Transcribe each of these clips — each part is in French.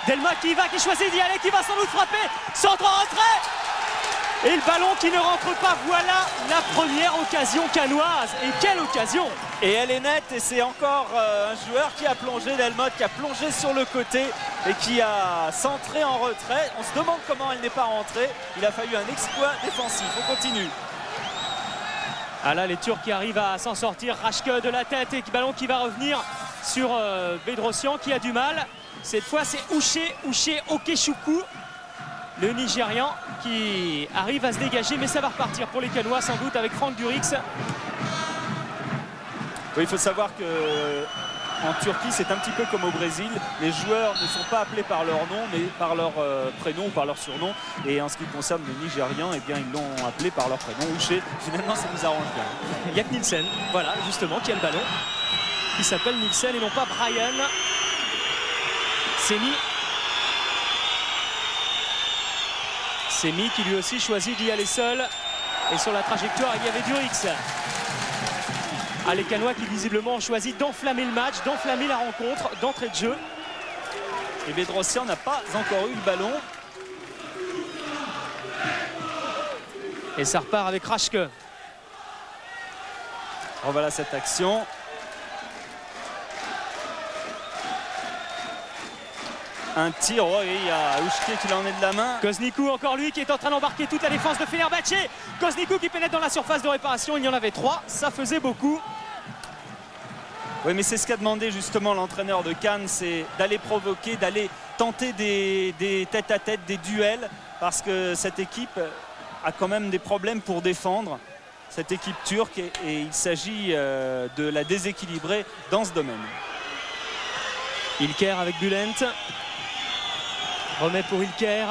Delmotte qui y va, qui choisit d'y aller, qui va sans doute frapper. Centre en retrait. Et le ballon qui ne rentre pas. Voilà la première occasion cannoise. Et quelle occasion! Et elle est nette et c'est encore un joueur qui a plongé, Delmotte, qui a plongé sur le côté et qui a centré en retrait. On se demande comment elle n'est pas rentrée. Il a fallu un exploit défensif. On continue. Ah là, les Turcs qui arrivent à s'en sortir. Raşke de la tête et ballon qui va revenir sur Bedrosian qui a du mal. Cette fois, c'est Uche Okechukwu, le Nigérian, qui arrive à se dégager. Mais ça va repartir pour les Cannois, sans doute, avec Frank Durix. Oui, il faut savoir qu'en Turquie, c'est un petit peu comme au Brésil. Les joueurs ne sont pas appelés par leur nom, mais par leur prénom ou par leur surnom. Et en ce qui concerne les Nigérians, eh bien, ils l'ont appelé par leur prénom. Uche, finalement, ça nous arrange bien. Jack Nielsen, voilà, justement, qui a le ballon. Qui s'appelle Nielsen et non pas Brian. Semi qui lui aussi choisit d'y aller seul. Et sur la trajectoire, il y avait Durix. Ah, les Cannois qui visiblement ont choisi d'enflammer le match, d'enflammer la rencontre, d'entrée de jeu. Et Bedrosian n'a pas encore eu le ballon. Et ça repart avec Raşke. Revoilà cette action. Un tir, oh, et il y a Uche qui l'en est de la main. Koznikou, encore lui qui est en train d'embarquer toute la défense de Fenerbahçe. Koznikou qui pénètre dans la surface de réparation, il y en avait 3, ça faisait beaucoup. Oui, mais c'est ce qu'a demandé justement l'entraîneur de Cannes, c'est d'aller provoquer, d'aller tenter des tête-à-tête, des duels, parce que cette équipe a quand même des problèmes pour défendre, cette équipe turque, et il s'agit de la déséquilibrer dans ce domaine. Ilker avec Bülent. Remet pour Ilker.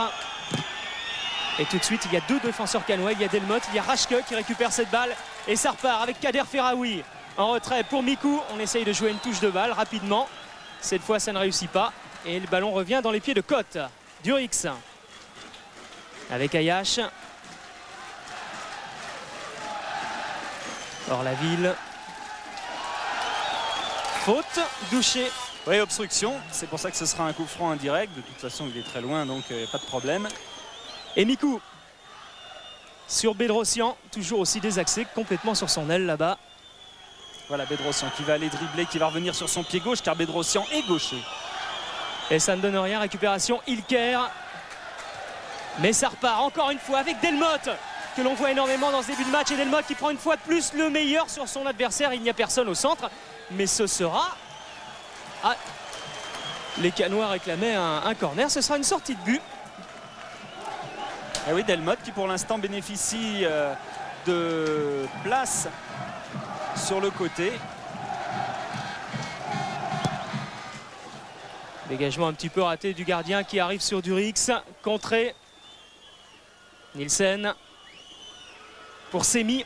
Et tout de suite, il y a 2 défenseurs cannois. Il y a Delmotte, il y a Raşke qui récupère cette balle. Et ça repart avec Kader Ferraoui. En retrait pour Miku. On essaye de jouer une touche de balle rapidement. Cette fois, ça ne réussit pas. Et le ballon revient dans les pieds de Kote. Durix. Avec Ayash. Hors la ville. Faute. Douché. Oui, obstruction, c'est pour ça que ce sera un coup franc indirect. De toute façon, il est très loin, donc pas de problème. Et Miku sur Bedrosian, toujours aussi désaxé, complètement sur son aile là-bas. Voilà Bedrosian qui va aller dribbler, qui va revenir sur son pied gauche, car Bedrosian est gaucher. Et ça ne donne rien, récupération Ilker. Mais ça repart encore une fois avec Delmotte, que l'on voit énormément dans ce début de match. Et Delmotte qui prend une fois de plus le meilleur sur son adversaire. Il n'y a personne au centre, mais ce sera... Ah, les Cannois réclamaient un corner, ce sera une sortie de but. Et oui, Delmotte qui pour l'instant bénéficie de place sur le côté. Dégagement un petit peu raté du gardien qui arrive sur Durix. Contré. Nielsen pour Semi.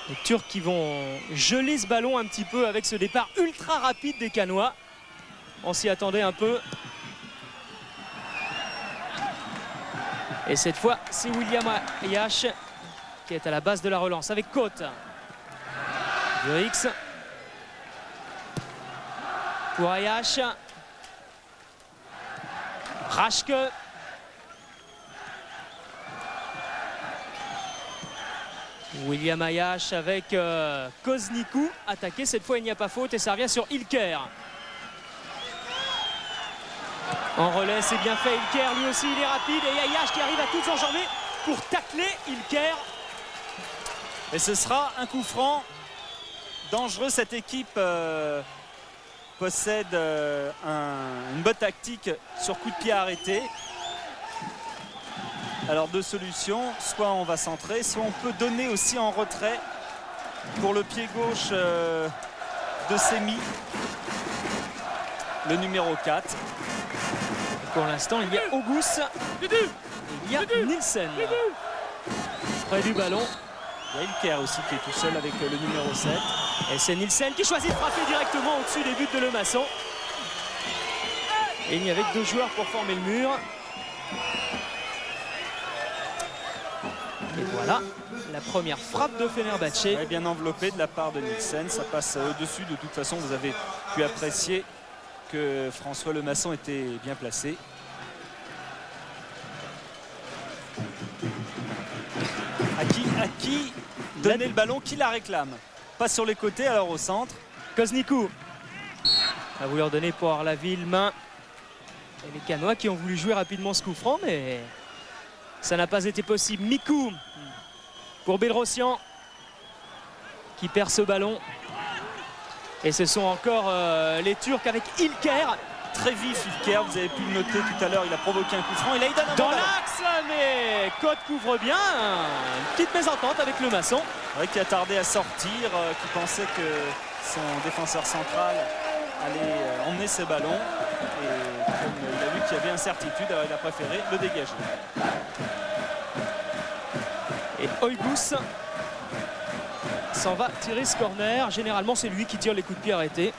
Les Turcs qui vont geler ce ballon un petit peu avec ce départ ultra rapide des Cannois. On s'y attendait un peu. Et cette fois, c'est William Ayash qui est à la base de la relance avec Kote. Durix. Pour Ayash. Raşke. William Ayash avec Koznikou. Attaqué, cette fois il n'y a pas faute et ça revient sur Ilker. En relais, c'est bien fait. Ilker, lui aussi, il est rapide. Et Ayash qui arrive à toutes enjamber pour tacler Ilker. Et ce sera un coup franc dangereux. Cette équipe possède une bonne tactique sur coup de pied arrêté. Alors 2 solutions, soit on va centrer, soit on peut donner aussi en retrait pour le pied gauche de Semi, le numéro 4. Pour l'instant, il y a Auguste, il y a Nielsen près du ballon. Il y a Ilker aussi qui est tout seul avec le numéro 7. Et c'est Nielsen qui choisit de frapper directement au-dessus des buts de Lemasson. Et il n'y avait que 2 joueurs pour former le mur. Et voilà la première frappe de Fenerbahçe. Ouais, bien enveloppé de la part de Nielsen, ça passe au-dessus. De toute façon, vous avez pu apprécier que François Lemasson était bien placé. À qui donner le ballon, qui la réclame? Pas sur les côtés, alors au centre. Koznikou a voulu leur donner pour Arlaville, main. Et les Canois qui ont voulu jouer rapidement ce coup franc, mais ça n'a pas été possible. Mikou pour Bedrossian qui perd ce ballon. Et ce sont encore les Turcs avec Ilker. Très vif Ilker, vous avez pu le noter tout à l'heure, il a provoqué un coup franc. Et là il donne un dans bon ballon. l'axe, mais Côte couvre bien. Une petite mésentente avec le maçon. Qui a tardé à sortir, qui pensait que son défenseur central allait emmener ses ballons. Et comme il a vu qu'il y avait incertitude, alors il a préféré le dégager. Et Oibous s'en va tirer ce corner. Généralement, c'est lui qui tire les coups de pied arrêtés.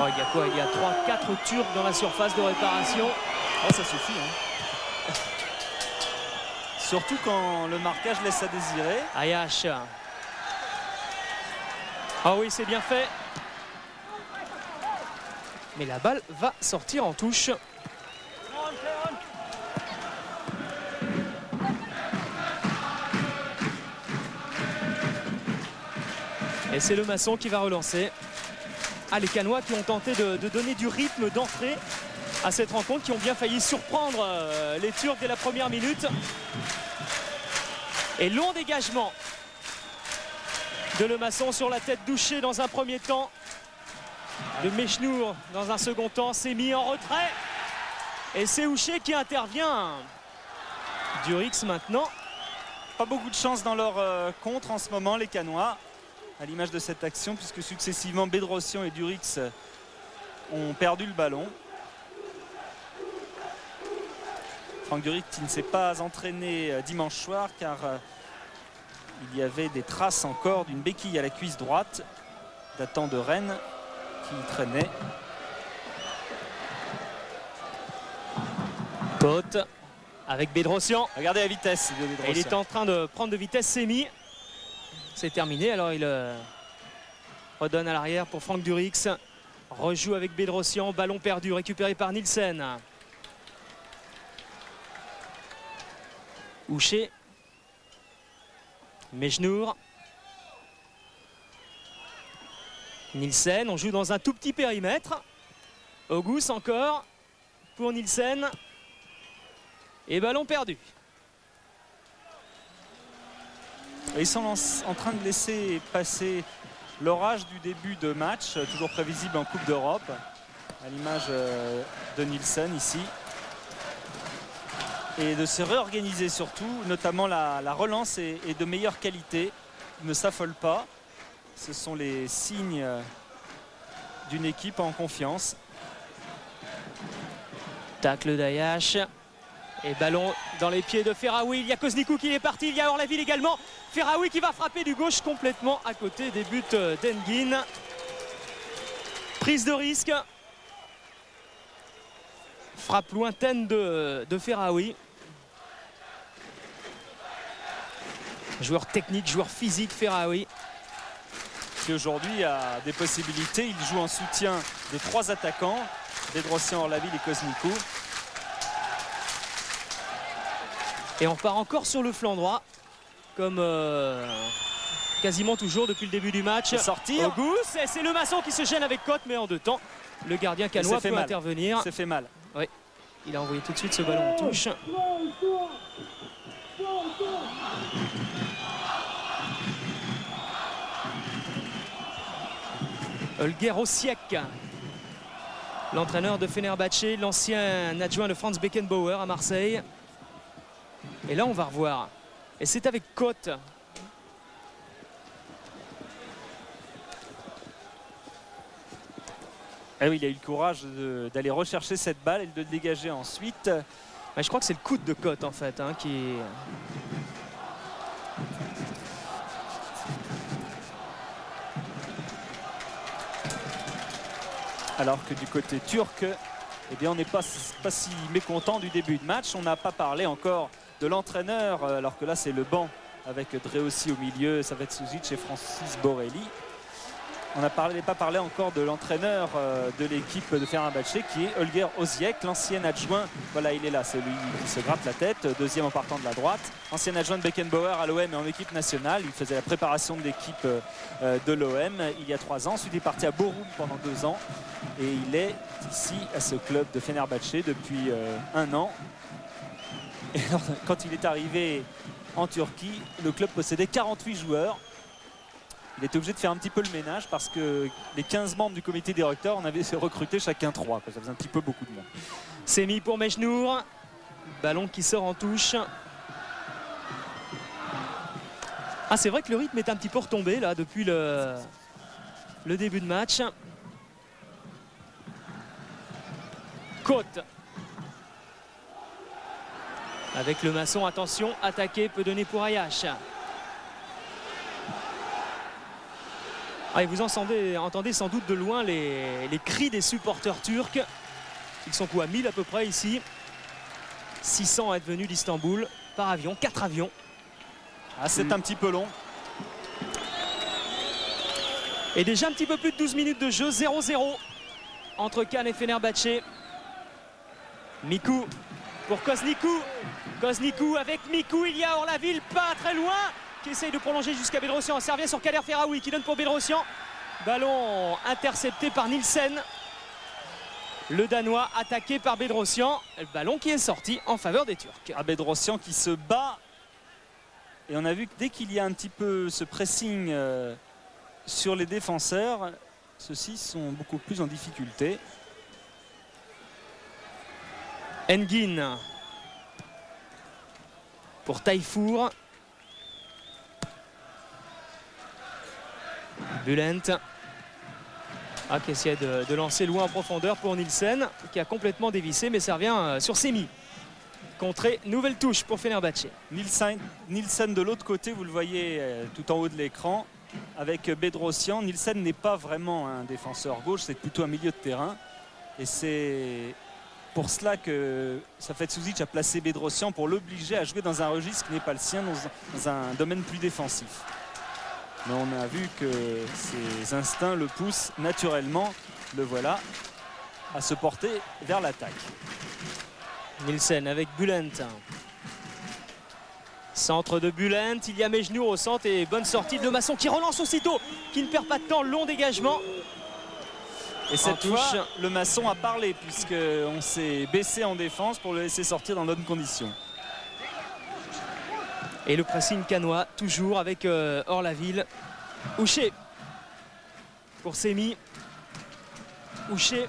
Oh, il y a quoi? Il y a 3-4 Turcs dans la surface de réparation. Oh, ça suffit. Hein. Surtout quand le marquage laisse à désirer. Ayash. Ah oui, c'est bien fait. Mais la balle va sortir en touche. Et c'est le maçon qui va relancer. Ah, les Canois qui ont tenté de donner du rythme d'entrée à cette rencontre, qui ont bien failli surprendre les Turcs dès la première minute. Et long dégagement de le maçon sur la tête d'Ouché dans un premier temps. De Mechnour dans un second temps, s'est mis en retrait. Et c'est Ouché qui intervient. Durix maintenant. Pas beaucoup de chance dans leur contre en ce moment, les Canois. À l'image de cette action, puisque successivement Bedrossian et Durix ont perdu le ballon. Franck Durix qui ne s'est pas entraîné dimanche soir car il y avait des traces encore d'une béquille à la cuisse droite datant de Rennes qui traînait. Côte avec Bedrossian. Regardez la vitesse de Bedrossian. Il est en train de prendre de vitesse, Semi. C'est terminé, alors il redonne à l'arrière pour Franck Durix. Rejoue avec Bedrossian, ballon perdu, récupéré par Nielsen. Ouché. Mejnour. Nielsen, on joue dans un tout petit périmètre. Auguste encore pour Nielsen. Et ballon perdu. Et ils sont en train de laisser passer l'orage du début de match, toujours prévisible en Coupe d'Europe, à l'image de Nielsen ici. Et de se réorganiser surtout, notamment la relance est de meilleure qualité. Ils ne s'affolent pas. Ce sont les signes d'une équipe en confiance. Tacle d'Ayash. Et ballon dans les pieds de Ferraoui. Il y a Koznikou qui est parti. Il y a Orlaville également. Ferraoui qui va frapper du gauche complètement à côté des buts d'Enguin. Prise de risque. Frappe lointaine de Ferraoui. Joueur technique, joueur physique, Ferraoui. Qui aujourd'hui a des possibilités. Il joue en soutien de 3 attaquants. Bedrossian, Orlaville et Koznikou. Et on part encore sur le flanc droit, comme quasiment toujours depuis le début du match. Sortir. Auguste, et c'est le maçon qui se gêne avec Côte, mais en 2 temps, le gardien canois peut intervenir. C'est fait mal. Oui, il a envoyé tout de suite ce ballon en touche. Holger Osiek, l'entraîneur de Fenerbahçe, l'ancien adjoint de Franz Beckenbauer à Marseille. Et là, on va revoir. Et c'est avec Côte. Eh oui, il a eu le courage d'aller rechercher cette balle et de le dégager ensuite. Je crois que c'est le coude de Côte, en fait, hein, qui... Alors que du côté turc, eh bien, on n'est pas si mécontent du début de match. On n'a pas parlé encore de l'entraîneur, alors que là c'est le banc avec Dreossi au milieu, Savet Suzic et Francis Borelli. On n'a pas parlé encore de l'entraîneur de l'équipe de Fenerbahçe qui est Holger Osijek, l'ancien adjoint. Voilà, il est là, c'est lui qui se gratte la tête, deuxième en partant de la droite. Ancien adjoint de Beckenbauer à l'OM et en équipe nationale. Il faisait la préparation de l'équipe de l'OM il y a 3 ans. Ensuite, il est parti à Borum pendant 2 ans. Et il est ici à ce club de Fenerbahçe depuis 1 an. Et alors, quand il est arrivé en Turquie, le club possédait 48 joueurs. Il était obligé de faire un petit peu le ménage parce que les 15 membres du comité directeur, on avait recruté chacun 3. Ça faisait un petit peu beaucoup de monde. C'est mis pour Mejnour. Ballon qui sort en touche. Ah, c'est vrai que le rythme est un petit peu retombé là depuis le début de match. Côte. Avec le maçon, attention, attaqué peut donner pour Ayash. Ah, et vous entendez sans doute de loin les cris des supporters turcs. Ils sont quoi, 1000 à peu près ici. 600 à être venus d'Istanbul par avion, 4 avions. Ah, c'est un petit peu long. Et déjà un petit peu plus de 12 minutes de jeu, 0-0 entre Cannes et Fenerbahçe. Mikou pour Koznikou. Koznikou avec Mikou, il y a Orlaville pas très loin, qui essaye de prolonger jusqu'à Bedrosian. Un service sur Kader Ferraoui qui donne pour Bedrosian. Ballon intercepté par Nielsen. Le Danois attaqué par Bedrosian. Le ballon qui est sorti en faveur des Turcs. Ah, Bedrosian qui se bat. Et on a vu que dès qu'il y a un petit peu ce pressing sur les défenseurs, ceux-ci sont beaucoup plus en difficulté. Engin pour Tayfour. Bulent qui essaie de lancer loin en profondeur pour Nielsen, qui a complètement dévissé, mais ça revient sur Semi. Contré, nouvelle touche pour Fenerbahçe. Nielsen de l'autre côté, vous le voyez tout en haut de l'écran, avec Bedrosian. Nielsen n'est pas vraiment un défenseur gauche, c'est plutôt un milieu de terrain. Et c'est pour cela que Safet Suzic a placé Bedrosian pour l'obliger à jouer dans un registre qui n'est pas le sien, dans un domaine plus défensif. Mais on a vu que ses instincts le poussent naturellement, le voilà, à se porter vers l'attaque. Nielsen avec Bulent. Centre de Bulent, il y a Mejnour au centre et bonne sortie de Le Maçon qui relance aussitôt, qui ne perd pas de temps, long dégagement. Et cette fois, Le Maçon a parlé puisqu'on s'est baissé en défense pour le laisser sortir dans de bonnes conditions. Et le pressing cannois, toujours avec Orlaville. Ouché pour Semi. Ouché.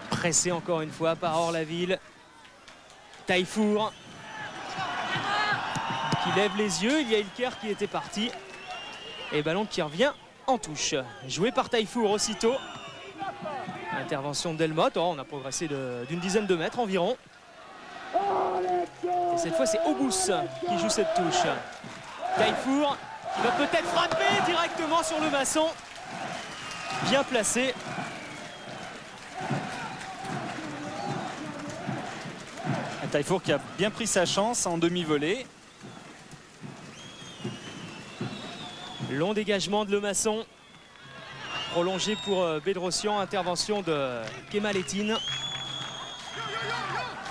Pressé encore une fois par Orlaville. Tayfour qui lève les yeux. Il y a Ilker qui était parti. Et ballon qui revient en touche. Joué par Tayfour aussitôt. Intervention de Delmotte. Oh, on a progressé d'une dizaine de mètres environ. Et cette fois, c'est Auguste qui joue cette touche. Tayfour qui va peut-être frapper directement sur Le Maçon. Bien placé. Tayfour qui a bien pris sa chance en demi-volée. Long dégagement de Le Maçon. Prolongé pour Bedrosian. Intervention de Kemal Etin.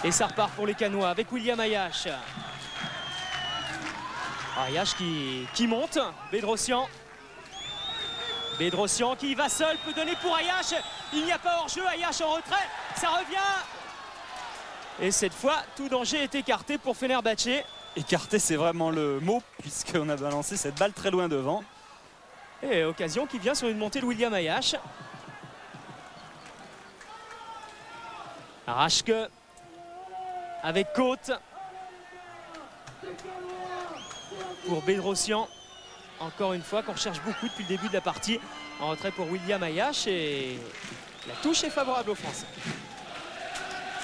Et ça repart pour les Cannois avec William Ayash. Ayash qui monte. Bedrosian. Bedrosian qui va seul, peut donner pour Ayash. Il n'y a pas hors-jeu. Ayash en retrait. Ça revient. Et cette fois, tout danger est écarté pour Fenerbahçe. Écarté, c'est vraiment le mot, puisqu'on a balancé cette balle très loin devant. Et occasion qui vient sur une montée de William Ayash. Raschke avec Côte. Pour Bedrosian. Encore une fois qu'on recherche beaucoup depuis le début de la partie. En retrait pour William Ayash. Et la touche est favorable aux Français.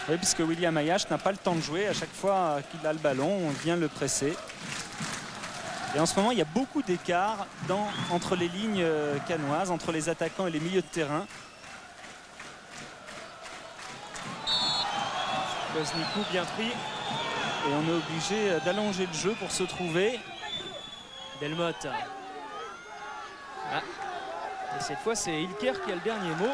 Oui, puisque William Ayash n'a pas le temps de jouer. À chaque fois qu'il a le ballon, on vient le presser. Et en ce moment, il y a beaucoup d'écart entre les lignes cannoises, entre les attaquants et les milieux de terrain. Koznikou bien pris. Et on est obligé d'allonger le jeu pour se trouver. Delmotte. Ah. Et cette fois, c'est Ilker qui a le dernier mot.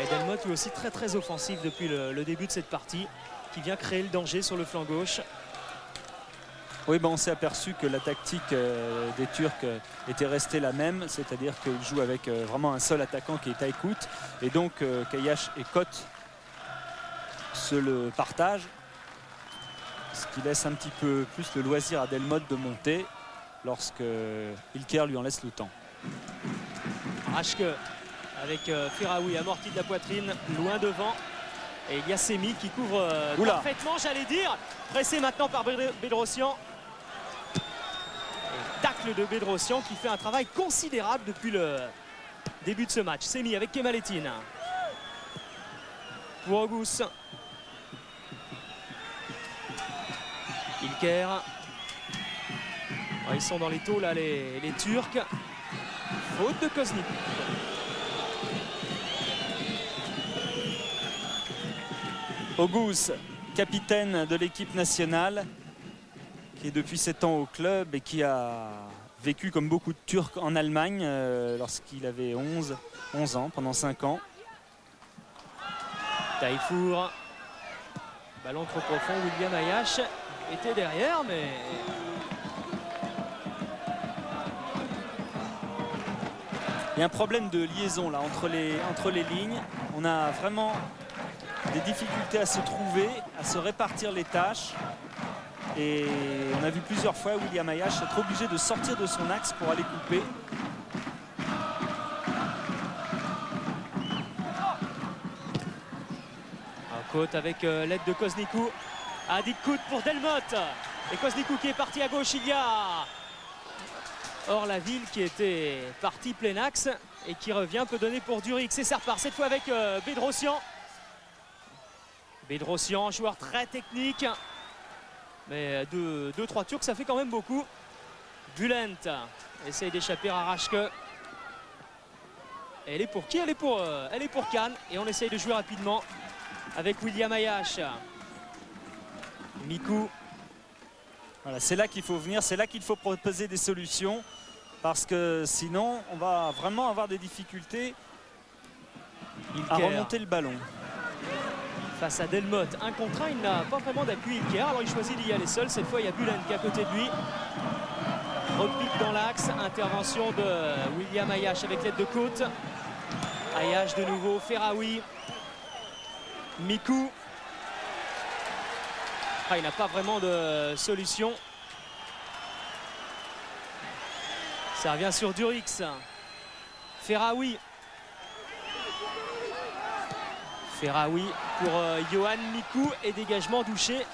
Et Delmotte lui aussi très offensif depuis le début de cette partie, qui vient créer le danger sur le flanc gauche. Oui, on s'est aperçu que la tactique des Turcs était restée la même, c'est-à-dire qu'ils jouent avec vraiment un seul attaquant qui est Taykut, et donc Kayash et Kot se le partagent, ce qui laisse un petit peu plus le loisir à Delmotte de monter lorsque Ilker lui en laisse le temps. Raschke avec Ferraoui amorti de la poitrine, loin devant. Et il y a Semi qui couvre parfaitement, j'allais dire. Pressé maintenant par Bedrosian. Et tacle de Bedrosian qui fait un travail considérable depuis le début de ce match. Semi avec Kemalettin. Pour Auguste. Ilker. Oh, ils sont dans les taux là, les Turcs. Faute de Koznik. Auguste, capitaine de l'équipe nationale, qui est depuis 7 ans au club et qui a vécu comme beaucoup de Turcs en Allemagne lorsqu'il avait 11 ans, pendant 5 ans. Taifour. Ballon trop profond, William Ayash était derrière, mais... Il y a un problème de liaison là entre les lignes. On a vraiment des difficultés à se trouver, à se répartir les tâches. Et on a vu plusieurs fois William Ayash être obligé de sortir de son axe pour aller couper. En côte avec l'aide de Koznikou. Adikut pour Delmotte. Et Koznikou qui est parti à gauche, il y a Orlaville qui était parti plein axe et qui revient, peut donner pour Durix. Et ça repart cette fois avec Bedrosian. Bedrosian, joueur très technique. Mais 2-3 Turcs, ça fait quand même beaucoup. Bülent essaye d'échapper à Raschke. Et elle est pour qui? Elle est pour Cannes. Et on essaye de jouer rapidement avec William Ayash. Mikou. Voilà, c'est là qu'il faut venir, c'est là qu'il faut proposer des solutions. Parce que sinon, on va vraiment avoir des difficultés à remonter le ballon. Face à Delmotte, 1 contre 1, il n'a pas vraiment d'appui Ilker. Alors il choisit d'y aller seul. Cette fois, il y a Bülent qui est à côté de lui. Repique dans l'axe. Intervention de William Ayash avec l'aide de Côte. Ayash de nouveau. Ferraoui. Mikou. Ah, il n'a pas vraiment de solution. Ça revient sur Durix. Ferraoui. Ferraoui pour Johan Mikou et dégagement douché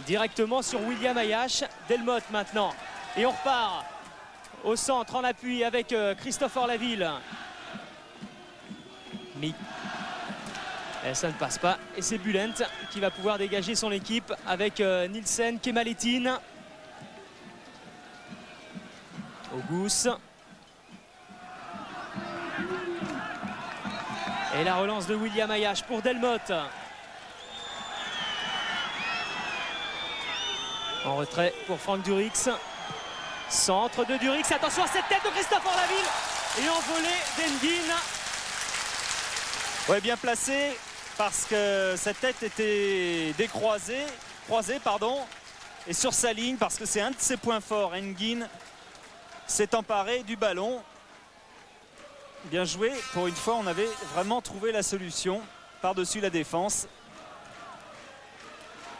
directement sur William Ayash. Delmotte maintenant. Et on repart au centre en appui avec Christophe Orlaville. Et ça ne passe pas. Et c'est Bülent qui va pouvoir dégager son équipe avec Nielsen, Kemalettin. Auguste. Et la relance de William Ayash pour Delmotte. En retrait pour Franck Durix. Centre de Durix. Attention à cette tête de Christophe Orlaville. Et envolée d'Engin. Ouais, bien placé parce que cette tête était croisée, et sur sa ligne parce que c'est un de ses points forts. Engin s'est emparé du ballon. Bien joué, pour une fois on avait vraiment trouvé la solution par-dessus la défense.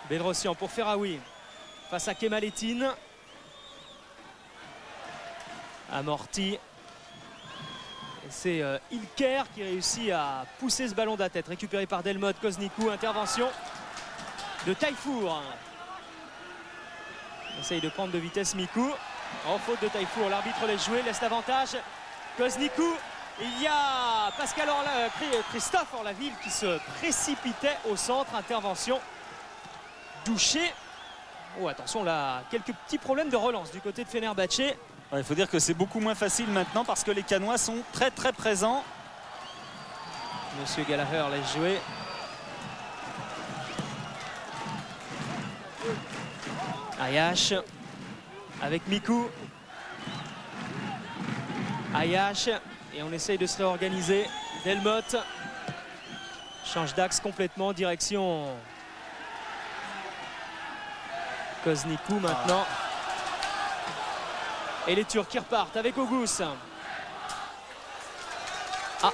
Bedrosian pour Ferraoui face à Kemalettin. Amorti. C'est Ilker qui réussit à pousser ce ballon de la tête, récupéré par Delmotte. Koznikou, intervention de Taifour. Essaye de prendre de vitesse Mikou. En faute de Taifour, l'arbitre laisse jouer, laisse l'avantage. Koznikou. Il y a Christophe Orlaville qui se précipitait au centre. Intervention douché. Oh, attention là, quelques petits problèmes de relance du côté de Fenerbahçe. Il faut dire que c'est beaucoup moins facile maintenant parce que les Canois sont très présents. Monsieur Gallagher laisse jouer. Ayash avec Mikou. Ayash, et on essaye de se réorganiser. Delmotte change d'axe complètement, direction Koznikou maintenant. Et les Turcs qui repartent avec Auguste. Ah.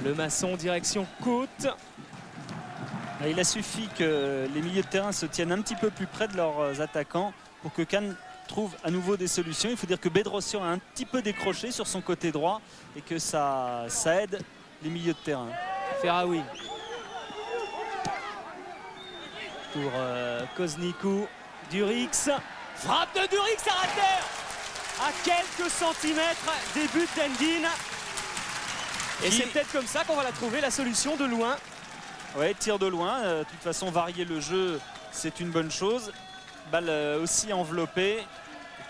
Le Masson direction côte. Il a suffi que les milieux de terrain se tiennent un petit peu plus près de leurs attaquants pour que Cannes trouve à nouveau des solutions. Il faut dire que Bedrossian a un petit peu décroché sur son côté droit et que ça aide les milieux de terrain. Ferraoui pour Koznikou. Durix, frappe de Durix à rater à quelques centimètres des buts d'Endine. Et c'est peut-être comme ça qu'on va la trouver, la solution de loin. Ouais, tir de loin. De toute façon, varier le jeu, c'est une bonne chose. Balle aussi enveloppée,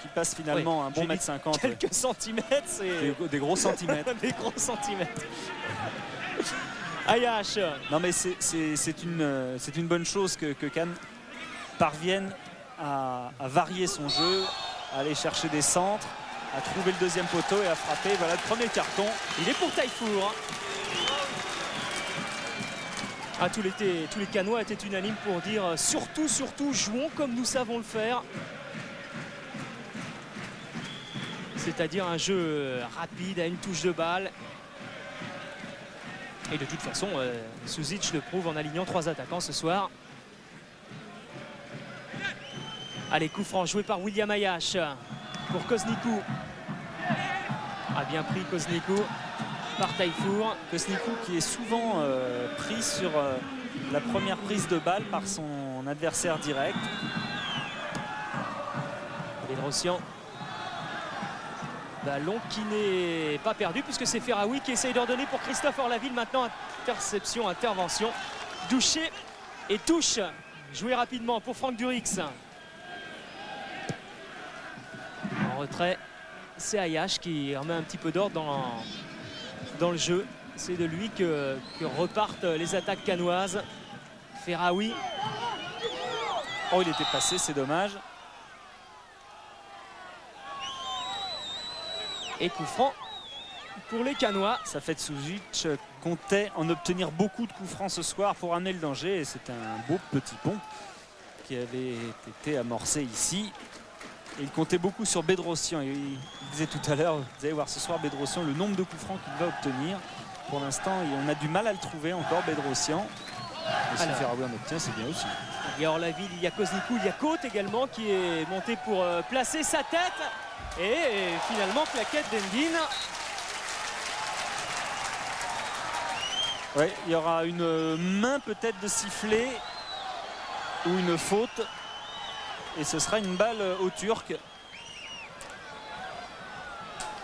qui passe finalement un bon mètre 50. Quelques centimètres, c'est des gros centimètres. Des gros centimètres. Ayash. Non mais c'est une bonne chose que Cannes parvienne à varier son jeu, à aller chercher des centres, à trouver le deuxième poteau et à frapper. Voilà le premier carton. Il est pour Taillefour. Ah, tous les Cannois étaient unanimes pour dire surtout, jouons comme nous savons le faire. C'est-à-dire un jeu rapide à une touche de balle. Et de toute façon, Suzic le prouve en alignant 3 attaquants ce soir. Allez, coup franc joué par William Ayash pour Koznikou. A bien pris Koznikou par Taillefour. Koznikou qui est souvent pris sur la première prise de balle par son adversaire direct. Bedrossian. Ballon qui n'est pas perdu puisque c'est Ferraoui qui essaye d'ordonner pour Christophe Orlaville. Maintenant, interception, intervention. Douché et touche. Joué rapidement pour Franck Durix. En retrait, c'est Ayash qui remet un petit peu d'ordre dans le jeu. C'est de lui que repartent les attaques cannoises. Ferraoui. Oh, il était passé, c'est dommage. Et coup franc pour les Cannois. Ça fait que Suzic comptait en obtenir beaucoup de coups francs ce soir pour amener le danger. Et c'est un beau petit pont qui avait été amorcé ici. Et il comptait beaucoup sur Bedrossian. Il disait tout à l'heure, vous allez voir ce soir Bedrossian, le nombre de coups francs qu'il va obtenir. Pour l'instant, on a du mal à le trouver encore, Bedrossian. Et si Ferraoui en obtient, c'est bien aussi. Il y a Orlaville, il y a Koznikou, il y a Côte également qui est monté pour placer sa tête. Et finalement, claquette d'Endine. Ouais, il y aura une main peut-être de sifflet ou une faute. Et ce sera une balle au Turc.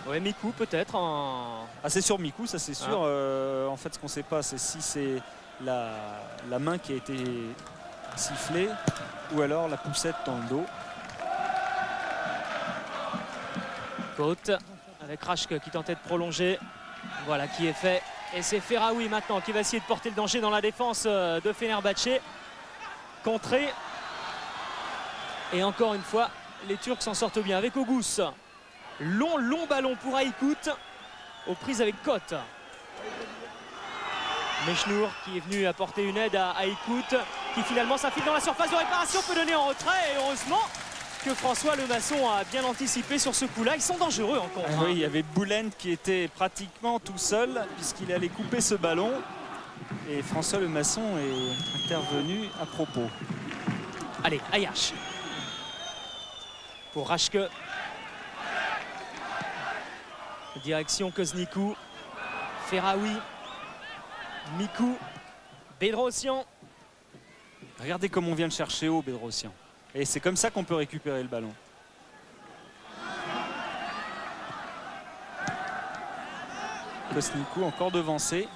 Ouais, Mikou peut-être en... Ah, c'est sur Mikou, ça c'est sûr. En fait, ce qu'on ne sait pas, c'est si c'est la main qui a été sifflée ou alors la poussette dans le dos. Côte avec Rashke qui tentait de prolonger. Voilà qui est fait. Et c'est Ferraoui maintenant qui va essayer de porter le danger dans la défense de Fenerbahçe. Contré. Et encore une fois, les Turcs s'en sortent bien avec Auguste. Long ballon pour Aïkout. Aux prises avec Côte. Mechnour qui est venu apporter une aide à Aïkout. Qui finalement s'infile dans la surface de réparation. Peut donner en retrait. Et heureusement que François Lemasson a bien anticipé sur ce coup-là. Ils sont dangereux encore. Oui, il y avait Boulen qui était pratiquement tout seul puisqu'il allait couper ce ballon. Et François Lemasson est intervenu à propos. Allez, Ayash. Pour Rashke. Direction Koznikou. Ferraoui. Mikou. Bedrossian. Regardez comme on vient le chercher haut, Bedrossian. Et c'est comme ça qu'on peut récupérer le ballon. Koznikou encore devancé.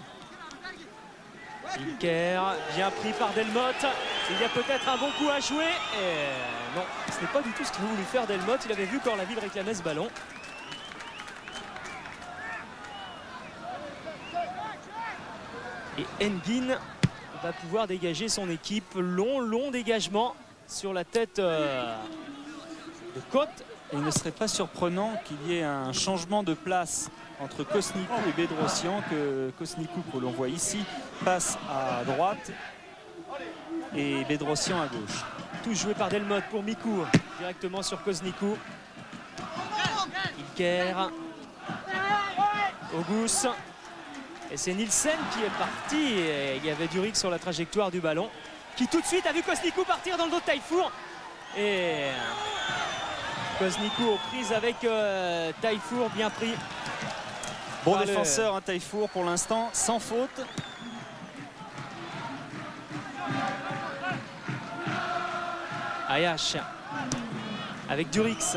Ilker, bien pris par Delmotte. Il y a peut-être un bon coup à jouer. Et non, ce n'est pas du tout ce qu'il a voulu faire Delmotte. Il avait vu qu'Orlaville réclamait ce ballon. Et Engin va pouvoir dégager son équipe. Long dégagement sur la tête de Côte. Et il ne serait pas surprenant qu'il y ait un changement de place entre Kosnikou et Bedrosian, que Kosnikou, que l'on voit ici, passe à droite et Bedrosian à gauche. Tout joué par Delmotte pour Mikou, directement sur Kosnikou. Ilker, Auguste, et c'est Nielsen qui est parti. Et il y avait Duric sur la trajectoire du ballon, qui tout de suite a vu Kosnikou partir dans le dos de Taillefour. Et Kosnikou aux prises avec Taillefour, bien pris. Bon défenseur, Taillefour pour l'instant, sans faute. Ayash avec Durix.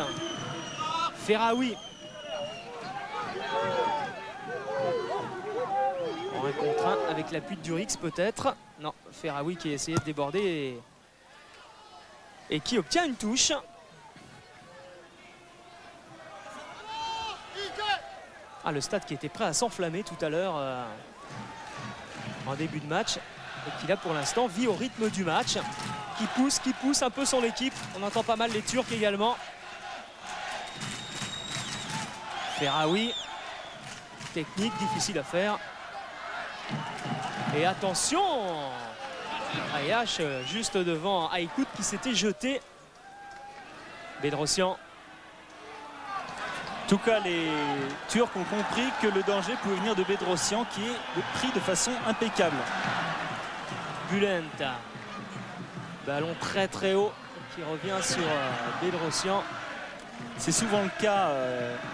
Ferraoui. En 1 contre 1 avec l'appui de Durix peut-être. Non, Ferraoui qui a essayé de déborder et qui obtient une touche. Ah, le stade qui était prêt à s'enflammer tout à l'heure en début de match et qui là pour l'instant vit au rythme du match, qui pousse un peu son équipe. On entend pas mal les Turcs également. Ferraoui, technique difficile à faire. Et attention, Ayash juste devant Aykut qui s'était jeté. Bedrosian. En tout cas, les Turcs ont compris que le danger pouvait venir de Bedrosian, qui est pris de façon impeccable. Bülent. Ballon très haut qui revient sur Bedrosian. C'est souvent le cas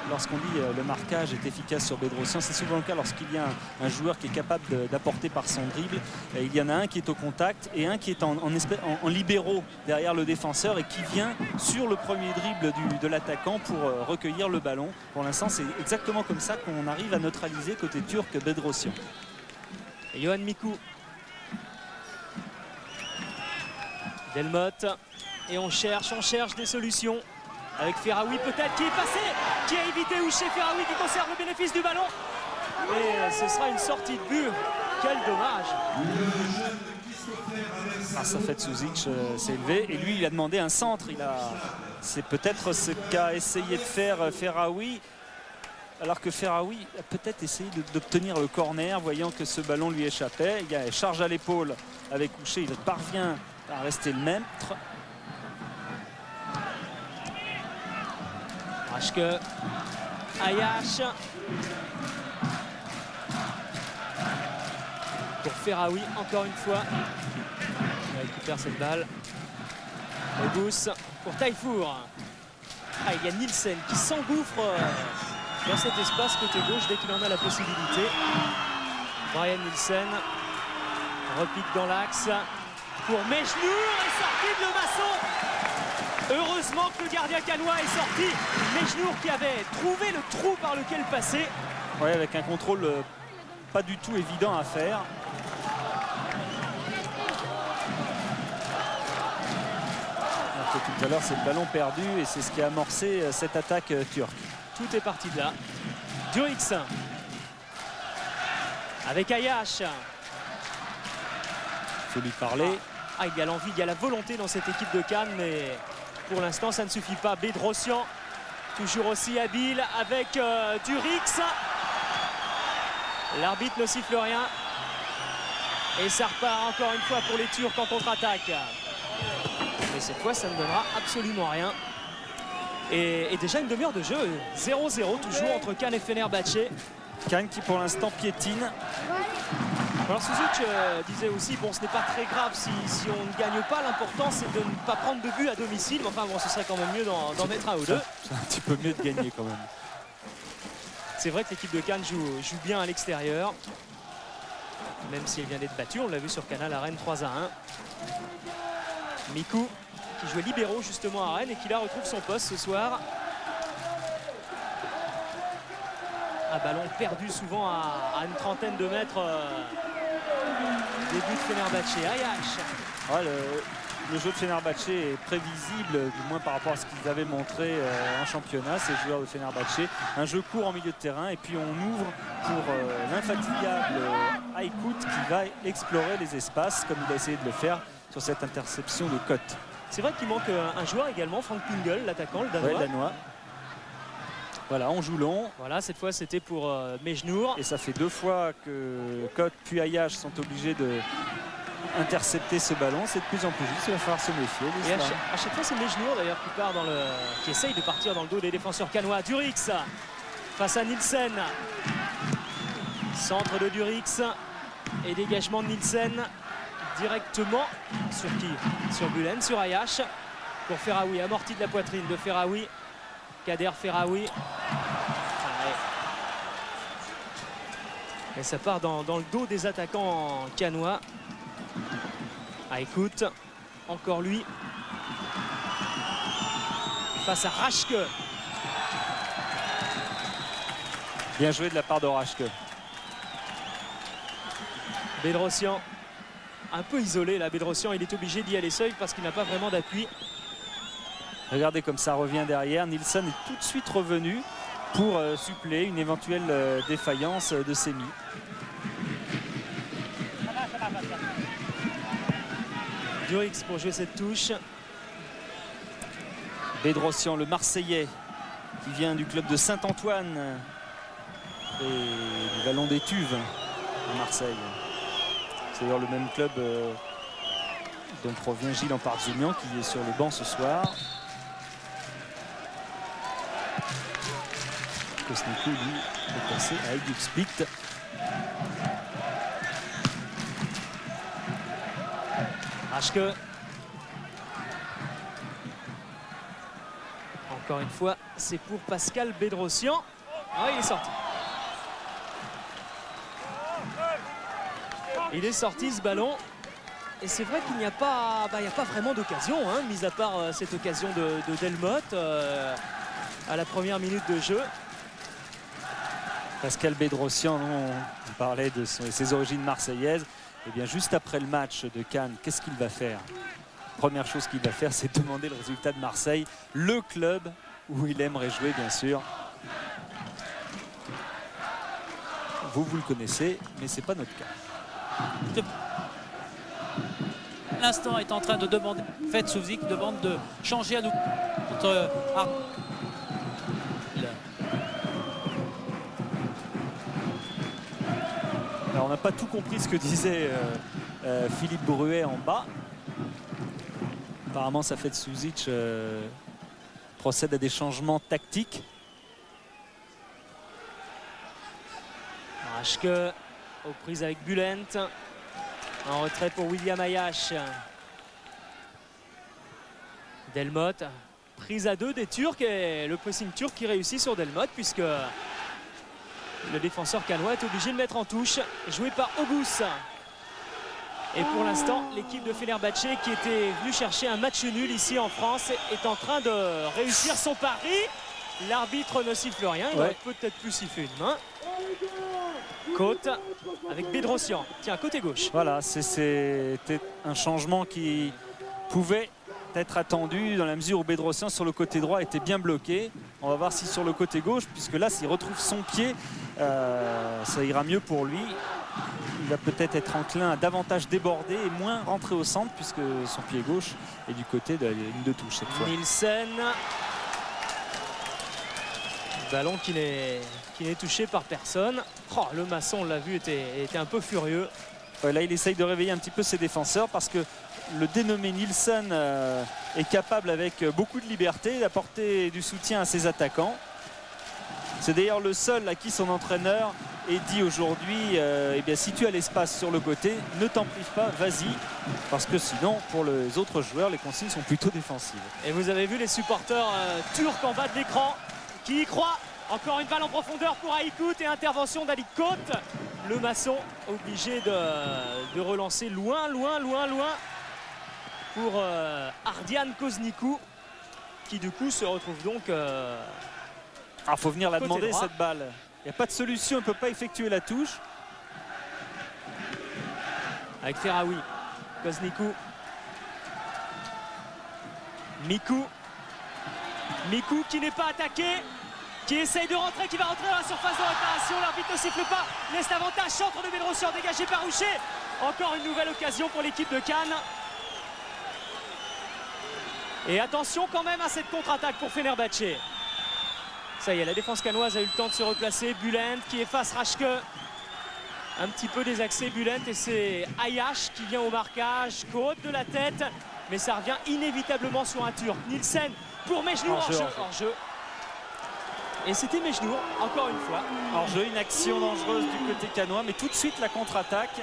lorsqu'on dit le marquage est efficace sur Bedrosian. C'est souvent le cas lorsqu'il y a un joueur qui est capable d'apporter par son dribble. Et il y en a un qui est au contact et un qui est en libéraux derrière le défenseur et qui vient sur le premier dribble de l'attaquant pour recueillir le ballon. Pour l'instant, c'est exactement comme ça qu'on arrive à neutraliser côté turc Bedrosian. Et Yohan Mikou. Delmotte. Et on cherche des solutions. Avec Ferraoui peut-être qui est passé, qui a évité Ouché. Ferraoui qui conserve le bénéfice du ballon. Et ce sera une sortie de but. Quel dommage. Safet Suzic s'est élevé et lui il a demandé un centre. C'est peut-être ce qu'a essayé de faire Ferraoui. Alors que Ferraoui a peut-être essayé d'obtenir le corner, voyant que ce ballon lui échappait. Il y a charge à l'épaule avec Ouché, il parvient à rester le maître. Rashke, Ayash pour Ferraoui encore une fois. Il récupère cette balle. Auguste pour Taillefour. Il y a Nielsen qui s'engouffre dans cet espace côté gauche dès qu'il en a la possibilité. Brian Nielsen repique dans l'axe pour Mejnour et sorti de le maçon. Heureusement que le gardien canois est sorti. Mejnour qui avait trouvé le trou par lequel passer. Oui, avec un contrôle pas du tout évident à faire. Alors que tout à l'heure, c'est le ballon perdu et c'est ce qui a amorcé cette attaque turque. Tout est parti de là. Durix avec Ayash. Il faut lui parler. Il y a l'envie, il y a la volonté dans cette équipe de Cannes, mais pour l'instant ça ne suffit pas. Bedrosian toujours aussi habile avec Durix. L'arbitre ne siffle rien et ça repart encore une fois pour les Turcs en contre-attaque. Mais cette fois ça ne donnera absolument rien. Et déjà une demi-heure de jeu, 0-0 toujours entre Cannes et Fenerbahçe. Cannes qui pour l'instant piétine. Alors Suzic disait aussi, bon ce n'est pas très grave si on ne gagne pas, l'important c'est de ne pas prendre de but à domicile. Enfin bon, ce serait quand même mieux d'en mettre un ou deux. C'est un petit peu mieux de gagner quand même. C'est vrai que l'équipe de Cannes joue bien à l'extérieur. Même si elle vient d'être battue, on l'a vu sur Canal à Rennes 3-1. Mikou qui jouait libéraux justement à Rennes et qui là retrouve son poste ce soir. Un ballon perdu souvent à une trentaine de mètres des buts de Fenerbahçe. Ayash. Le jeu de Fenerbahçe est prévisible, du moins par rapport à ce qu'ils avaient montré en championnat, ces joueurs de Fenerbahçe. Un jeu court en milieu de terrain et puis on ouvre pour l'infatigable Aïkout qui va explorer les espaces comme il a essayé de le faire sur cette interception de Cote. C'est vrai qu'il manque un joueur également, Frank Pingel, l'attaquant, le Danois. Ouais, Danois. Voilà, on joue long. Voilà, cette fois c'était pour Mejnour. Et ça fait 2 fois que Cote puis Ayash sont obligés de intercepter ce ballon. C'est de plus en plus juste, il va falloir se méfier. Et à chaque fois c'est Mejnour d'ailleurs qui essaye de partir dans le dos des défenseurs canois. Durix face à Nielsen. Centre de Durix et dégagement de Nielsen directement sur qui? Sur Bulen, sur Ayash. Pour Ferraoui, amorti de la poitrine de Ferraoui. Kader Ferraoui. Et ça part dans le dos des attaquants canois. Écoute, encore lui. Face à Raschke. Bien joué de la part de Raschke. Bedrosian, un peu isolé là. Bedrosian, il est obligé d'y aller seul parce qu'il n'a pas vraiment d'appui. Regardez comme ça revient derrière. Nilsson est tout de suite revenu pour suppléer une éventuelle défaillance de Semi. Durix pour jouer cette touche. Bedrosian, le Marseillais, qui vient du club de Saint-Antoine et du Vallon des Tuves de Marseille. C'est d'ailleurs le même club dont provient Gilles Ampardjounian qui est sur le banc ce soir. Kosnikou, lui, est passé à Aigues Split. Raschke. Encore une fois, c'est pour Pascal Bedrosian. Ah, il est sorti. Il est sorti ce ballon. Et c'est vrai qu'il n'y a pas, vraiment d'occasion, hein, mis à part cette occasion de Delmotte à la première minute de jeu. Pascal Bedrosian, on parlait de ses origines marseillaises. Et bien juste après le match de Cannes, qu'est-ce qu'il va faire? Première chose qu'il va faire, c'est demander le résultat de Marseille, le club où il aimerait jouer, bien sûr. Vous le connaissez, mais c'est pas notre cas. L'instant est en train de demander, Fed Souzik demande de changer à nouveau contre Alors, on n'a pas tout compris ce que disait Philippe Bruet en bas. Apparemment, ça fait de Suzic procède à des changements tactiques. Raschke aux prises avec Bulent. En retrait pour William Ayash. Delmotte, prise à 2 des Turcs et le pressing turc qui réussit sur Delmotte puisque le défenseur canois est obligé de mettre en touche, joué par Auguste. Et pour l'instant, l'équipe de Fenerbahçe qui était venue chercher un match nul ici en France est en train de réussir son pari. L'arbitre ne siffle rien, il aurait peut-être pu siffler une main. Côte avec Bedrosian, tiens, côté gauche. Voilà, c'était un changement qui pouvait être attendu dans la mesure où Bedrosian sur le côté droit était bien bloqué. On va voir si sur le côté gauche, puisque là s'il retrouve son pied, ça ira mieux pour lui. Il va peut-être être enclin à davantage déborder et moins rentrer au centre puisque son pied gauche est du côté de la ligne de touche cette fois. Nielsen. Ballon qui n'est touché par personne. Oh, le maçon, on l'a vu, était un peu furieux. Ouais, là il essaye de réveiller un petit peu ses défenseurs parce que le dénommé Nielsen est capable avec beaucoup de liberté d'apporter du soutien à ses attaquants. C'est d'ailleurs le seul à qui son entraîneur est dit aujourd'hui eh bien, si tu as l'espace sur le côté, ne t'en prive pas, vas-y. Parce que sinon, pour les autres joueurs, les consignes sont plutôt défensives. Et vous avez vu les supporters turcs en bas de l'écran qui y croient. Encore une balle en profondeur pour Aïkout et intervention d'Ali Côte. Le maçon obligé de relancer loin pour Ardian Kosnikou qui du coup se retrouve donc faut venir la demander droit. cette balle. Il n'y a pas de solution, il ne peut pas effectuer la touche. Avec Ferraoui, Kosnikou, Mikou qui n'est pas attaqué. qui essaye de rentrer, qui va rentrer dans la surface de réparation. L'arbitre ne siffle pas, laisse l'avantage, centre de Bedrossian dégagé par Roucher. Encore une nouvelle occasion pour l'équipe de Cannes. Et attention quand même à cette contre-attaque pour Fenerbahçe. Ça y est, la défense cannoise a eu le temps de se replacer. Bülent qui efface Raschke. Un petit peu désaxé Bülent et c'est Ayash qui vient au marquage, côte de la tête. Mais ça revient inévitablement sur un Turc. Nielsen pour Mejnour, hors-jeu. Et c'était Mejnour, encore une fois. Hors-jeu, une action dangereuse du côté cannois, mais tout de suite la contre-attaque.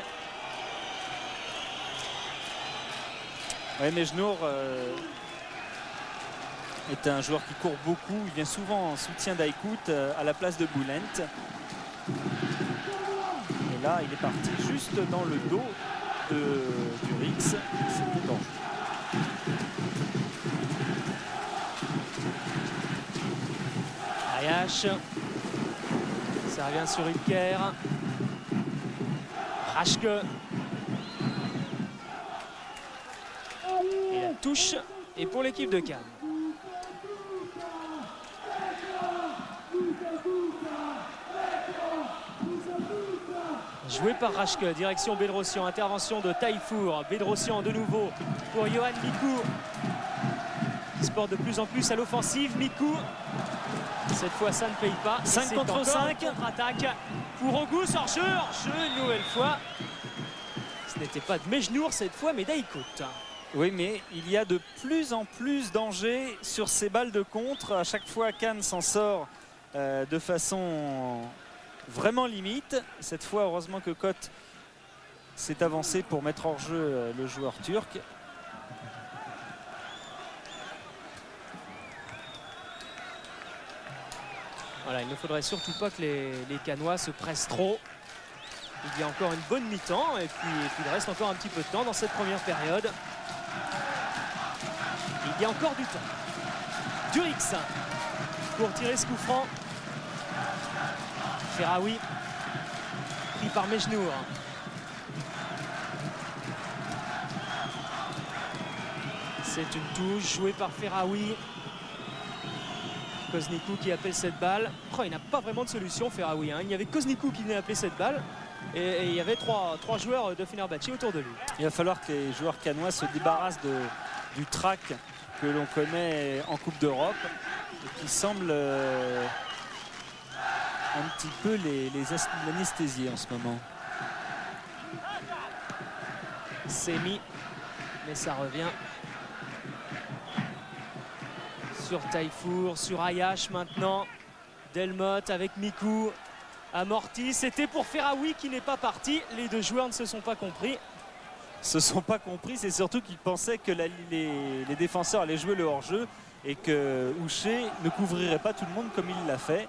Ouais, Mejnour est un joueur qui court beaucoup. Il vient souvent en soutien d'Aykut à la place de Bülent. Et là, il est parti juste dans le dos du Rix. C'était dangereux. Ayash. Ça revient sur Ilker. Raschke. Et la touche est pour l'équipe de Cannes. Joué par Raschke, direction Bedrossian, intervention de Tayfour. Bedrossian de nouveau pour Johan Mikou. Il se porte de plus en plus à l'offensive. Mikou, cette fois ça ne paye pas. 5 contre 5. Contre-attaque pour Auguste, hors-jeu une nouvelle fois. Ce n'était pas de Mejnour cette fois, mais d'Aykut. Oui, mais il y a de plus en plus danger sur ces balles de contre. À chaque fois, Cannes s'en sort de façon vraiment limite. Cette fois, heureusement que Koç s'est avancé pour mettre hors jeu le joueur turc. Voilà, il ne faudrait surtout pas que les Cannois se pressent trop. Il y a encore une bonne mi-temps et puis il reste encore un petit peu de temps dans cette première période. Il y a encore du temps. Durix pour tirer ce coup franc. Ferraoui pris par Mejnour. C'est une touche jouée par Ferraoui. Koznikou qui appelle cette balle. Oh, il n'a pas vraiment de solution, Ferraoui. Il y avait Koznikou qui venait appeler cette balle. Et il y avait trois joueurs de Fenerbahçe autour de lui. Il va falloir que les joueurs cannois se débarrassent du trac que l'on connaît en Coupe d'Europe et qui semble un petit peu les anesthésier en ce moment. C'est mis, mais ça revient sur Tayfour, sur Ayash maintenant. Delmotte avec Mikou. Amorti, c'était pour Ferraoui qui n'est pas parti. Les deux joueurs ne se sont pas compris. Se sont pas compris, c'est surtout qu'ils pensaient que les défenseurs allaient jouer le hors-jeu et que Houcher ne couvrirait pas tout le monde comme il l'a fait.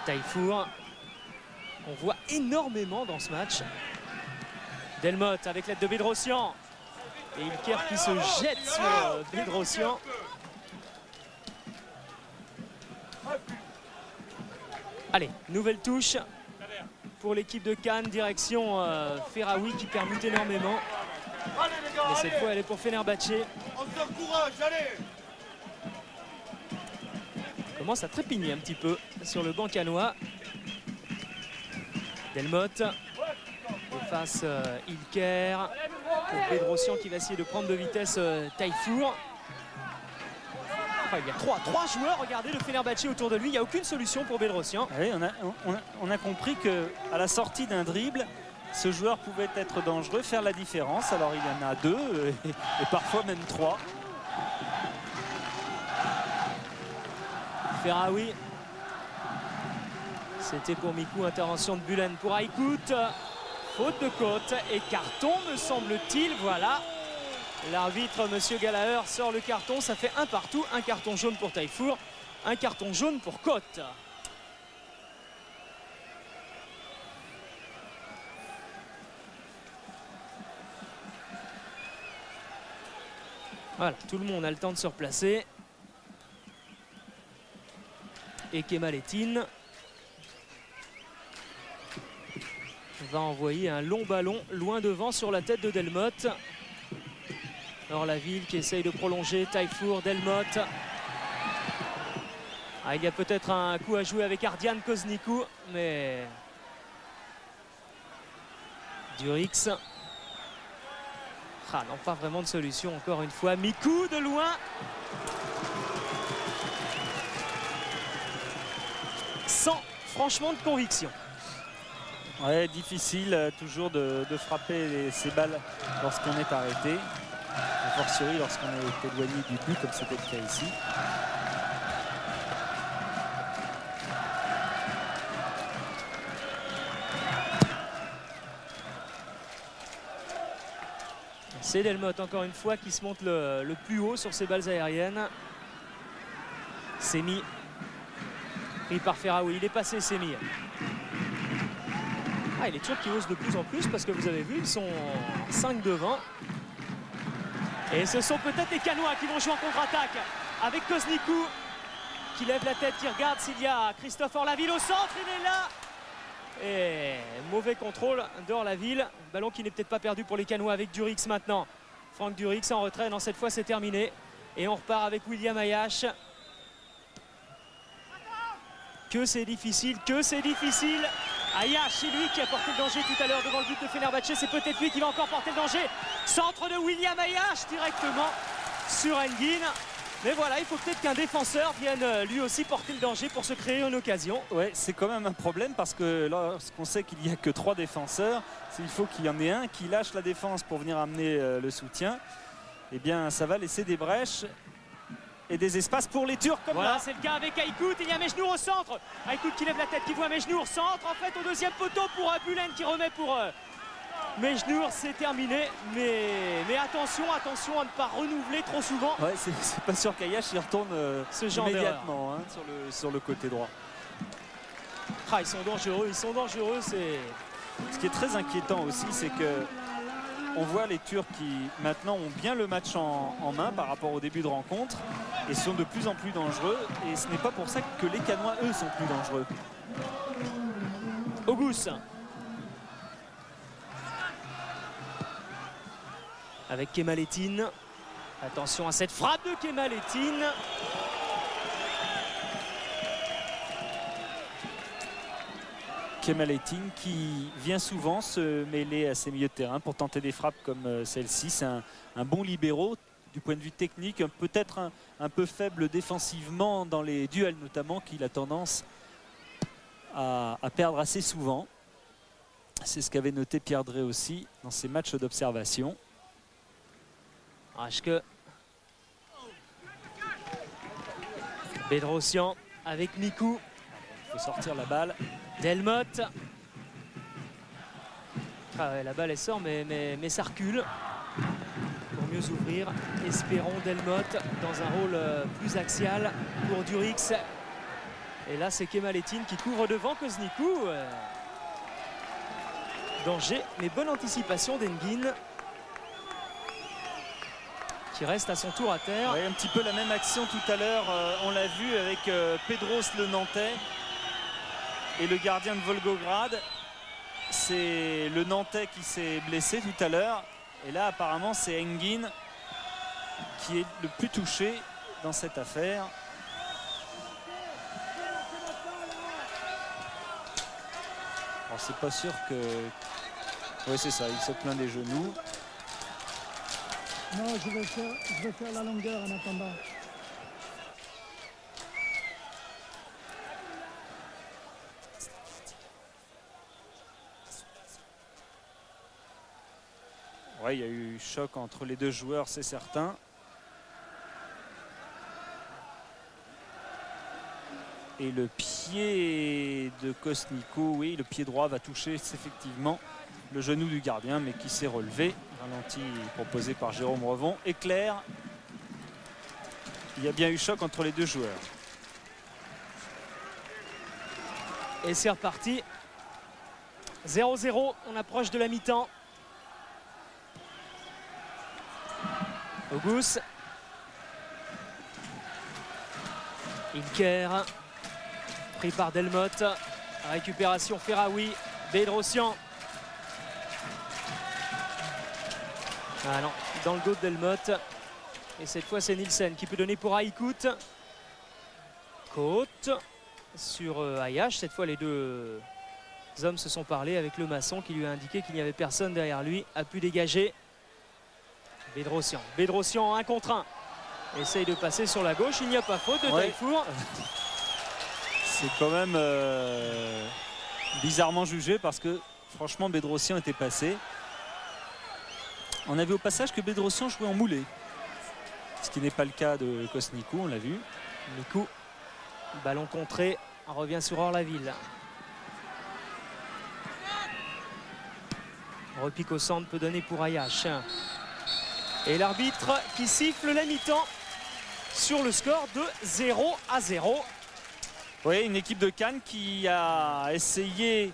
Tayfour, on voit énormément dans ce match. Delmotte avec l'aide de Bedrossian. Et Ilker qui se jette sur Bedrossian. Allez, nouvelle touche pour l'équipe de Cannes, direction Ferraoui qui permute énormément. Mais cette fois, elle est pour Fenerbahçe. Commence à trépigner un petit peu sur le banc cannois. Delmotte efface Ilker. Pour Bedrossian qui va essayer de prendre de vitesse Tayfour. Il y a trois joueurs, regardez, de Fenerbahçe autour de lui. Il n'y a aucune solution pour Bedrossian. Oui, on a compris qu'à la sortie d'un dribble, ce joueur pouvait être dangereux, faire la différence. Alors il y en a deux et parfois même trois. Ferraoui. C'était pour Mikou, intervention de Bülent pour Aykut. Faute de côte et carton, me semble-t-il. Voilà. L'arbitre, monsieur Gallagher, sort le carton. Ça fait un partout. Un carton jaune pour Tayfour. Un carton jaune pour Koç. Voilà, tout le monde a le temps de se replacer. Et Kemalettin va envoyer un long ballon loin devant sur la tête de Delmotte. Orlaville qui essaye de prolonger. Taillefour, Delmotte. Ah, il y a peut-être un coup à jouer avec Ardian Koznikou, mais Durix. Ah non, pas vraiment de solution encore une fois. Mikou de loin. Sans franchement de conviction. Ouais, difficile toujours de frapper ces balles lorsqu'on est arrêté. A fortiori lorsqu'on est éloigné du but, comme c'était le cas ici. C'est Delmotte encore une fois qui se monte le plus haut sur ces balles aériennes. Semi pris par Ferraoui, il est passé Semi. Ah, et les Turcs qui osent de plus en plus parce que vous avez vu, ils sont 5 devant. Et ce sont peut-être les Canois qui vont jouer en contre-attaque avec Koznikou qui lève la tête, qui regarde s'il y a Christophe Orlaville au centre, il est là. Et mauvais contrôle d'Orlaville. Ballon qui n'est peut-être pas perdu pour les Canois avec Durix maintenant. Franck Durix en retrait. Non, cette fois c'est terminé. Et on repart avec William Ayache. Que c'est difficile, que c'est difficile. Ayache, c'est lui qui a porté le danger tout à l'heure devant le but de Fenerbahçe. C'est peut-être lui qui va encore porter le danger. Centre de William Ayache directement sur Engin. Mais voilà, il faut peut-être qu'un défenseur vienne lui aussi porter le danger pour se créer une occasion. Ouais, c'est quand même un problème parce que lorsqu'on sait qu'il n'y a que 3 défenseurs, il faut qu'il y en ait un qui lâche la défense pour venir amener le soutien. Eh bien, ça va laisser des brèches et des espaces pour les Turcs comme voilà, là. C'est le cas avec Aykut. Il y a Mejnour au centre. Aykut qui lève la tête, qui voit Mejnour. Centre en fait au deuxième poteau pour Bulen qui remet pour Mejnour. C'est terminé. Mais attention à ne pas renouveler trop souvent. Ouais, c'est pas sûr qu'Ayache y retourne ce genre immédiatement sur le côté droit. Ah, ils sont dangereux. Ce qui est très inquiétant aussi, c'est que on voit les Turcs qui maintenant ont bien le match en main par rapport au début de rencontre et sont de plus en plus dangereux. Et ce n'est pas pour ça que les Canois, eux, sont plus dangereux. Auguste. Avec Kemalettin. Attention à cette frappe de Kemalettin. Kemalettin qui vient souvent se mêler à ses milieux de terrain pour tenter des frappes comme celle-ci. C'est un bon libéro du point de vue technique, peut-être un peu faible défensivement dans les duels notamment, qu'il a tendance à perdre assez souvent. C'est ce qu'avait noté Pierre Drey aussi dans ses matchs d'observation. Raschke. Bedrosian avec Mikou. Il faut sortir la balle. Delmotte. Ah ouais, la balle elle sort mais ça recule. Pour mieux ouvrir, espérons Delmotte dans un rôle plus axial pour Durix. Et là c'est Kemalettin qui couvre devant Koznikou. Danger, mais bonne anticipation d'Engin. Qui reste à son tour à terre. Ouais, un petit peu la même action tout à l'heure, on l'a vu avec Pedros le Nantais et le gardien de Volgograd. C'est le Nantais qui s'est blessé tout à l'heure et là apparemment c'est Engin qui est le plus touché dans cette affaire. Alors c'est pas sûr que... Oui c'est ça, il se plaint des genoux. Non, je vais faire la longueur en attendant. Ouais, il y a eu choc entre les deux joueurs, c'est certain. Et le pied de Koznikou, oui, le pied droit va toucher effectivement le genou du gardien, mais qui s'est relevé. Ralenti proposé par Jérôme Revon. Éclair. Il y a bien eu choc entre les deux joueurs. Et c'est reparti. 0-0, on approche de la mi-temps. Auguste. Ilker. Pris par Delmotte. Récupération Ferraoui. Bedrosian. Ah non, dans le dos de Delmotte. Et cette fois, c'est Nielsen qui peut donner pour Aïkout. Côte sur Ayash. Cette fois, les deux hommes se sont parlé avec le maçon qui lui a indiqué qu'il n'y avait personne derrière lui. A pu dégager Bedrossian. Bedrossian 1 contre 1. Essaye de passer sur la gauche. Il n'y a pas faute de Taillefour. C'est quand même bizarrement jugé parce que franchement, Bedrossian était passé. On a vu au passage que Bedrossian jouait en moulé. Ce qui n'est pas le cas de Kosnikou, on l'a vu. Mikou, ballon contré, on revient sur Orlaville. Repique au centre peut donner pour Ayash. Et l'arbitre qui siffle la mi-temps sur le score de 0-0. Oui, une équipe de Cannes qui a essayé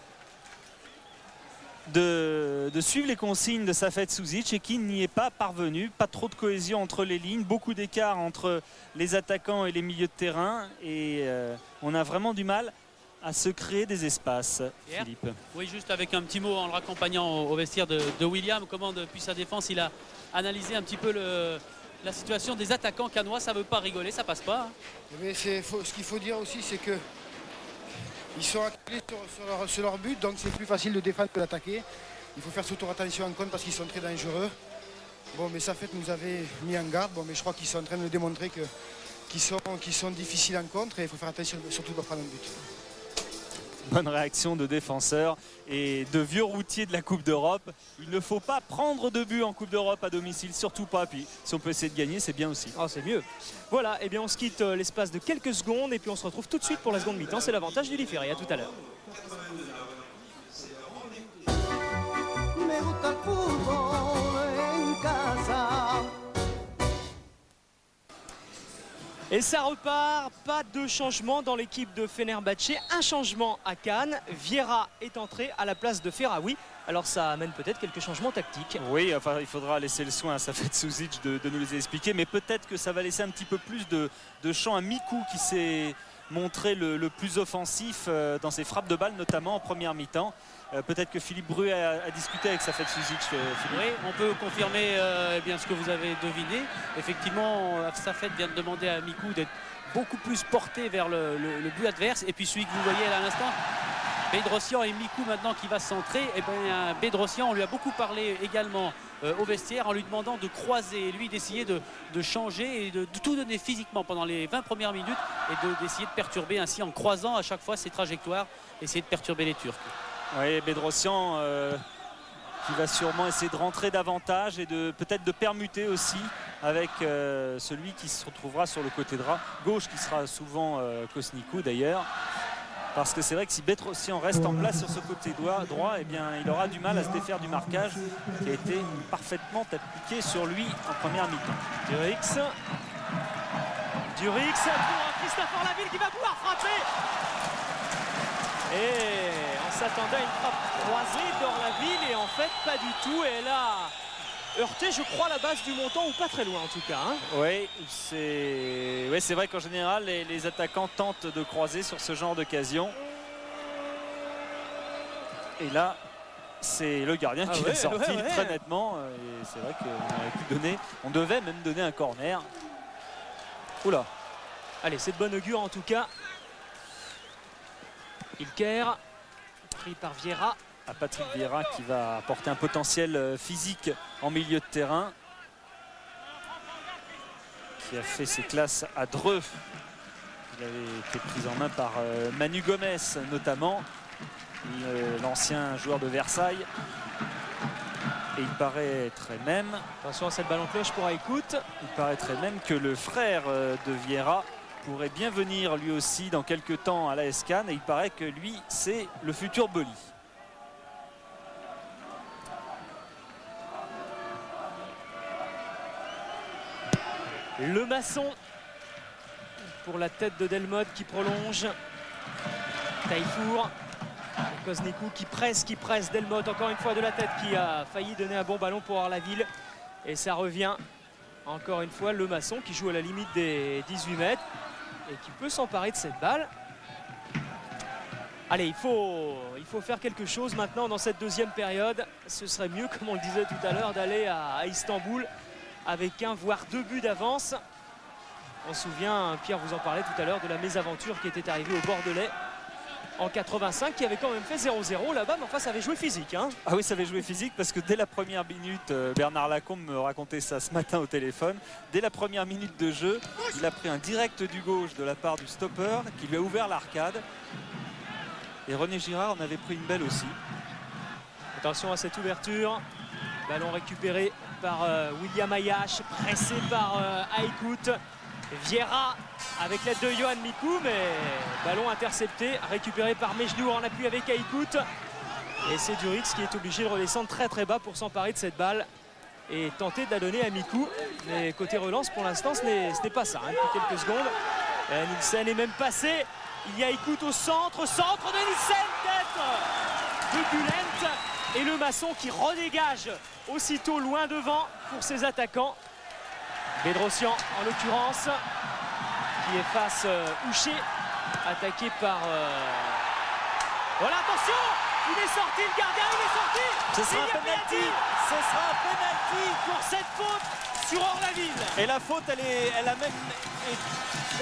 de suivre les consignes de Safet Suzic et qui n'y est pas parvenu. Pas trop de cohésion entre les lignes, beaucoup d'écart entre les attaquants et les milieux de terrain. Et on a vraiment du mal à se créer des espaces, Philippe. Oui, juste avec un petit mot en le raccompagnant au vestiaire de William. Comment depuis sa défense, il a analysé un petit peu la situation des attaquants cannois. Ça ne veut pas rigoler, ça passe pas. Mais ce qu'il faut dire aussi, c'est que ils sont acculés sur leur but, donc c'est plus facile de défendre que d'attaquer. Il faut faire surtout attention en compte parce qu'ils sont très dangereux. Bon, mais Safet nous avait mis en garde. Bon, mais je crois qu'ils sont en train de démontrer qu'ils sont difficiles en contre et il faut faire attention surtout de prendre un but. Bonne réaction de défenseurs et de vieux routiers de la Coupe d'Europe. Il ne faut pas prendre de but en Coupe d'Europe à domicile, surtout pas. Puis si on peut essayer de gagner, c'est bien aussi. Oh, c'est mieux. Voilà, et bien on se quitte l'espace de quelques secondes et puis on se retrouve tout de suite pour la seconde mi-temps. C'est l'avantage du Ferry. À tout à l'heure. Et ça repart, pas de changement dans l'équipe de Fenerbahçe, un changement à Cannes. Vieira est entré à la place de Ferraoui. Alors ça amène peut-être quelques changements tactiques. Oui, enfin il faudra laisser le soin à Safet Suzic de nous les expliquer, mais peut-être que ça va laisser un petit peu plus de champ à Mikou qui s'est montré le plus offensif dans ses frappes de balle, notamment en première mi-temps. Peut-être que Philippe Bruet a discuté avec Safet Suzic. Oui, on peut confirmer bien ce que vous avez deviné. Effectivement, Safet vient de demander à Mikou d'être beaucoup plus porté vers le but adverse. Et puis celui que vous voyez là à l'instant, Bedrossian et Mikou maintenant qui va se centrer. Et bien Bedrossian, on lui a beaucoup parlé également au vestiaire en lui demandant de croiser et lui d'essayer de changer et de tout donner physiquement pendant les 20 premières minutes et d'essayer de perturber ainsi en croisant à chaque fois ses trajectoires, essayer de perturber les Turcs. Oui, Bedrossian qui va sûrement essayer de rentrer davantage et peut-être de permuter aussi avec celui qui se retrouvera sur le côté gauche qui sera souvent Kosnikou d'ailleurs. Parce que c'est vrai que si Bedrossian reste en place sur ce côté droit, eh bien, il aura du mal à se défaire du marquage qui a été parfaitement appliqué sur lui en première mi-temps. Durix pour Christophe Orlaville qui va pouvoir frapper. Et on s'attendait à une frappe croisée d'Orlaville et en fait pas du tout. Et elle a heurté, je crois, la base du montant ou pas très loin en tout cas. Hein. Oui, c'est vrai qu'en général les attaquants tentent de croiser sur ce genre d'occasion. Et là, c'est le gardien qui l'a sorti très nettement. Et c'est vrai qu'on devait même donner un corner. Oula. Allez, c'est de bonne augure en tout cas. Ilker, pris par Vieira. À Patrick Vieira qui va apporter un potentiel physique en milieu de terrain. Qui a fait ses classes à Dreux. Il avait été pris en main par Manu Gomez notamment. L'ancien joueur de Versailles. Et il paraîtrait même... Attention à cette balle en cloche pour Aïkout. Il paraîtrait même que le frère de Vieira pourrait bien venir lui aussi dans quelques temps à l'AS Cannes. Et il paraît que lui, c'est le futur Boli. Le maçon pour la tête de Delmotte qui prolonge. Taillefour. Kosnikou qui presse. Delmotte encore une fois de la tête qui a failli donner un bon ballon pour Orlaville. Et ça revient encore une fois le maçon qui joue à la limite des 18 mètres et qui peut s'emparer de cette balle. Allez, il faut faire quelque chose maintenant dans cette deuxième période. Ce serait mieux, comme on le disait tout à l'heure, d'aller à Istanbul avec 1 voire 2 buts d'avance. On se souvient, Pierre vous en parlait tout à l'heure, de la mésaventure qui était arrivée au Bordelais en 85, qui avait quand même fait 0-0 là-bas, mais enfin ça avait joué physique. Hein. Ah oui, ça avait joué physique parce que dès la première minute, Bernard Lacombe me racontait ça ce matin au téléphone. Dès la première minute de jeu, il a pris un direct du gauche de la part du stopper qui lui a ouvert l'arcade. Et René Girard en avait pris une belle aussi. Attention à cette ouverture. Ballon récupéré par William Ayash, pressé par Aïkout. Vieira avec l'aide de Johan Mikou, mais ballon intercepté, récupéré par Mejnour en appui avec Aïkout. Et c'est Durix qui est obligé de redescendre très très bas pour s'emparer de cette balle et tenter de la donner à Mikou. Mais côté relance, pour l'instant, ce n'est pas ça. Hein, depuis quelques secondes, Nielsen est même passé. Il y a Aïkout au centre de Nielsen, tête de Bulent. Et le Masson qui redégage aussitôt loin devant pour ses attaquants. Bedrosian en l'occurrence, qui est face Houché, attaqué par... Voilà, attention, il est sorti, le gardien, il est sorti. Ce sera un penalty. Ce sera un penalty pour cette faute sur Orlaville. Et la faute,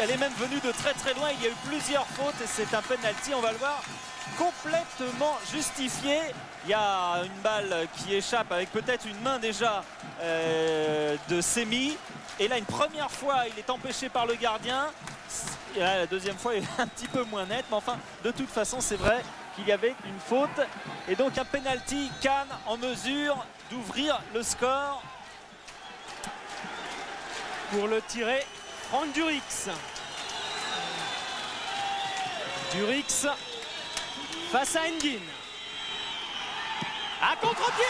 elle est même venue de très très loin. Il y a eu plusieurs fautes et c'est un penalty, on va le voir, complètement justifié. Il y a une balle qui échappe avec peut-être une main déjà de Semi. Et là, une première fois, il est empêché par le gardien. Et là, la deuxième fois, il est un petit peu moins net. Mais enfin, de toute façon, c'est vrai qu'il y avait une faute. Et donc, un penalty, Cannes en mesure d'ouvrir le score. Pour le tirer, Franck Durix. Durix face à Nguyen. À contre-pied.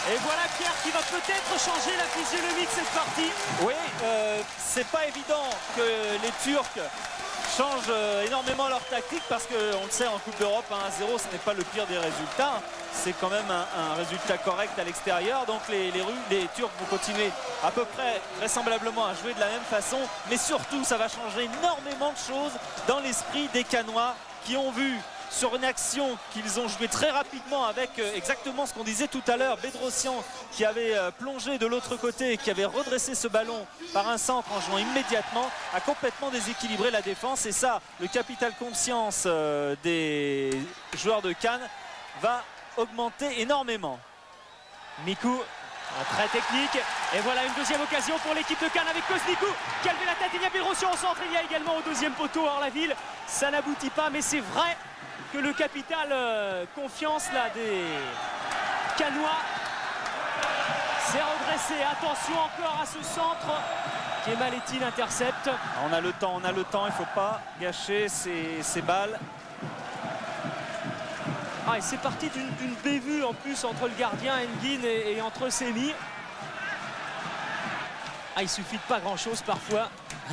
Et voilà Pierre qui va peut-être changer la physionomie de cette partie. Oui, c'est pas évident que les Turcs changent énormément leur tactique parce qu'on le sait en Coupe d'Europe, 1-0, ce n'est pas le pire des résultats. C'est quand même un résultat correct à l'extérieur. Donc les Turcs vont continuer à peu près vraisemblablement à jouer de la même façon. Mais surtout, ça va changer énormément de choses dans l'esprit des Cannois qui ont vu sur une action qu'ils ont joué très rapidement avec exactement ce qu'on disait tout à l'heure, Bedrosian qui avait plongé de l'autre côté et qui avait redressé ce ballon par un centre en jouant immédiatement, a complètement déséquilibré la défense. Et ça, le capital conscience des joueurs de Cannes va augmenter énormément. Mikou, très technique. Et voilà une deuxième occasion pour l'équipe de Cannes avec Koznikou qui a levé la tête. Il y a Bedrosian au centre, il y a également au deuxième poteau Orlaville. Ça n'aboutit pas, mais c'est vrai que le capital confiance là des Cannois s'est redressé. Attention encore à ce centre qui est Maletti, intercepte. On a le temps, il ne faut pas gâcher ces balles. Ah, et c'est parti d'une bévue en plus entre le gardien Nguyen et entre Semi. Ah, il suffit de pas grand chose parfois.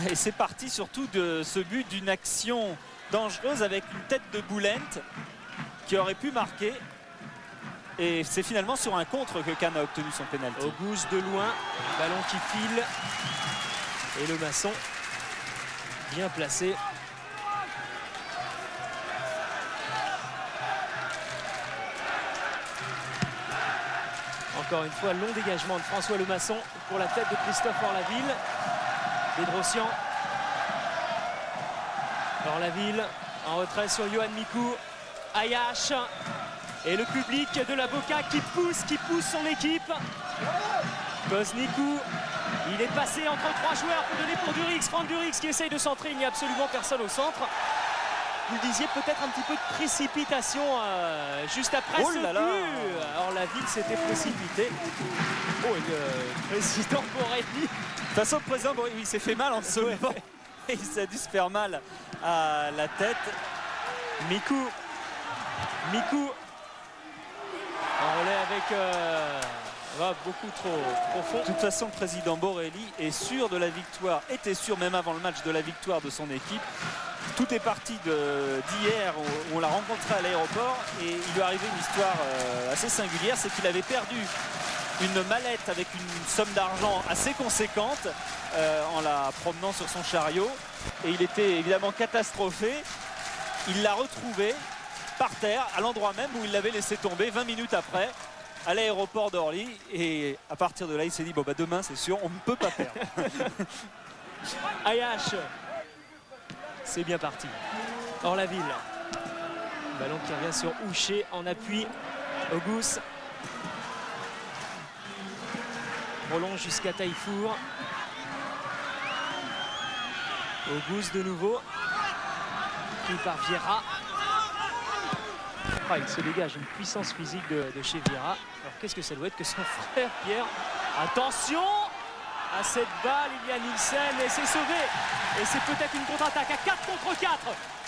Et c'est parti surtout de ce but d'une action dangereuse avec une tête de Bulent qui aurait pu marquer. Et c'est finalement sur un contre que Cannes a obtenu son pénalty. Au gauche de loin, ballon qui file. Et le Masson bien placé. Encore une fois, long dégagement de François Lemasson pour la tête de Christophe Orlaville. Bedrosian. Orlaville en retrait sur Johan Mikou. Ayash. Et le public de la Boca qui pousse son équipe. Koznikou. Il est passé entre trois joueurs pour donner pour Durix. Franck Durix qui essaye de centrer. Il n'y a absolument personne au centre. Vous le disiez, peut-être un petit peu de précipitation juste après ce but. Alors la ville s'était précipitée. Oh, et le président Borelli. De toute façon, le président Borelli, il s'est fait mal en se levant. Et il a dû se faire mal à la tête. Mikou en relais avec beaucoup trop profond. De toute façon, le président Borelli est sûr de la victoire, était sûr même avant le match de la victoire de son équipe. Tout est parti d'hier où on l'a rencontré à l'aéroport et il lui est arrivé une histoire assez singulière, c'est qu'il avait perdu une mallette avec une somme d'argent assez conséquente en la promenant sur son chariot et il était évidemment catastrophé il l'a retrouvé par terre, à l'endroit même où il l'avait laissé tomber 20 minutes après, à l'aéroport d'Orly. Et à partir de là, il s'est dit, bon bah demain c'est sûr, on ne peut pas perdre. Ayash. C'est bien parti. Orlaville. Ballon qui revient sur Houcher en appui. Auguste. Prolonge jusqu'à Taillefour. Auguste de nouveau. Puis par Vieira. Ah, il se dégage une puissance physique de chez Vieira. Alors qu'est-ce que ça doit être que son frère Pierre? Attention à cette balle, il y a Nielsen et c'est sauvé. Et c'est peut-être une contre-attaque à 4 contre 4.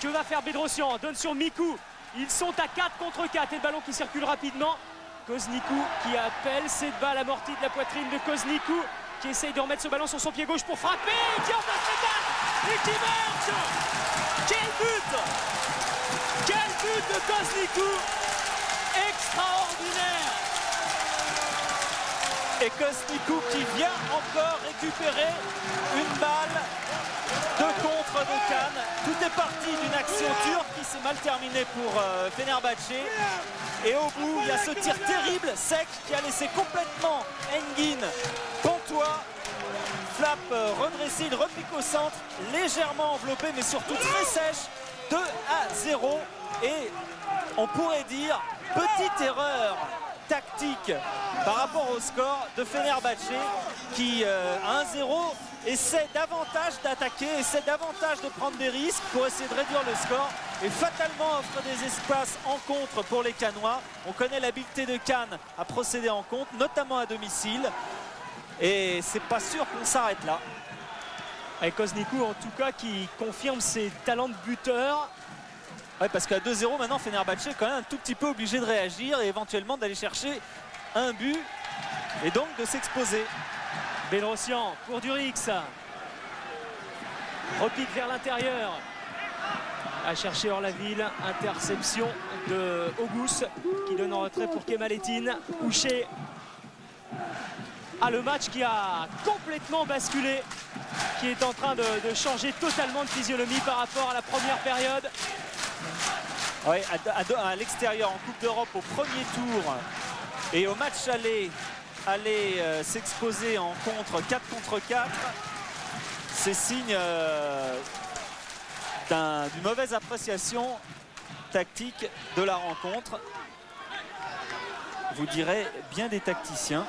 Que va faire Bedrosian? Donne sur Mikou. Ils sont à 4 contre 4 et le ballon qui circule rapidement. Koznikou qui appelle cette balle amortie de la poitrine de Koznikou qui essaye de remettre ce ballon sur son pied gauche pour frapper. Qui en passe cette balle et qui marche. Quel but! Quel but de Koznikou! Extraordinaire! Et Koznikou qui vient encore récupérer une balle de contre de Cannes. Tout est parti d'une action turque qui s'est mal terminée pour Fenerbahçe. Et au bout, il y a ce tir terrible, sec, qui a laissé complètement Engin pantois. Flap redressé, il repique au centre, légèrement enveloppé, mais surtout très sèche. 2-0. Et on pourrait dire, petite erreur tactique par rapport au score de Fenerbahçe qui à 1-0 essaie davantage d'attaquer, essaie davantage de prendre des risques pour essayer de réduire le score et fatalement offre des espaces en contre pour les Cannois. On connaît l'habileté de Cannes à procéder en contre, notamment à domicile, et c'est pas sûr qu'on s'arrête là. Avec Koznikou en tout cas qui confirme ses talents de buteur. Ouais, parce qu'à 2-0 maintenant Fenerbahçe est quand même un tout petit peu obligé de réagir et éventuellement d'aller chercher un but et donc de s'exposer. Bedrosian pour Durix. Repique vers l'intérieur. À chercher Orlaville. Interception de Auguste qui donne en retrait pour Kemalettin. Houcher. Ah, le match qui a complètement basculé, qui est en train de changer totalement de physionomie par rapport à la première période. Oui, à l'extérieur en Coupe d'Europe au premier tour et au match aller s'exposer en contre 4 contre 4, c'est signe d'une mauvaise appréciation tactique de la rencontre. Vous direz bien des tacticiens.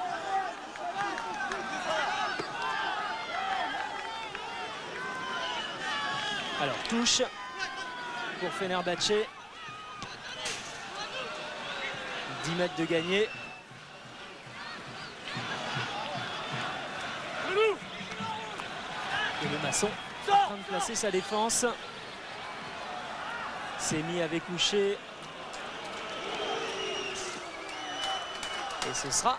Alors touche pour Fenerbahçe. 10 mètres de gagné. Et le Maçon en train de placer sa défense. C'est mis avec Houcher. Et ce sera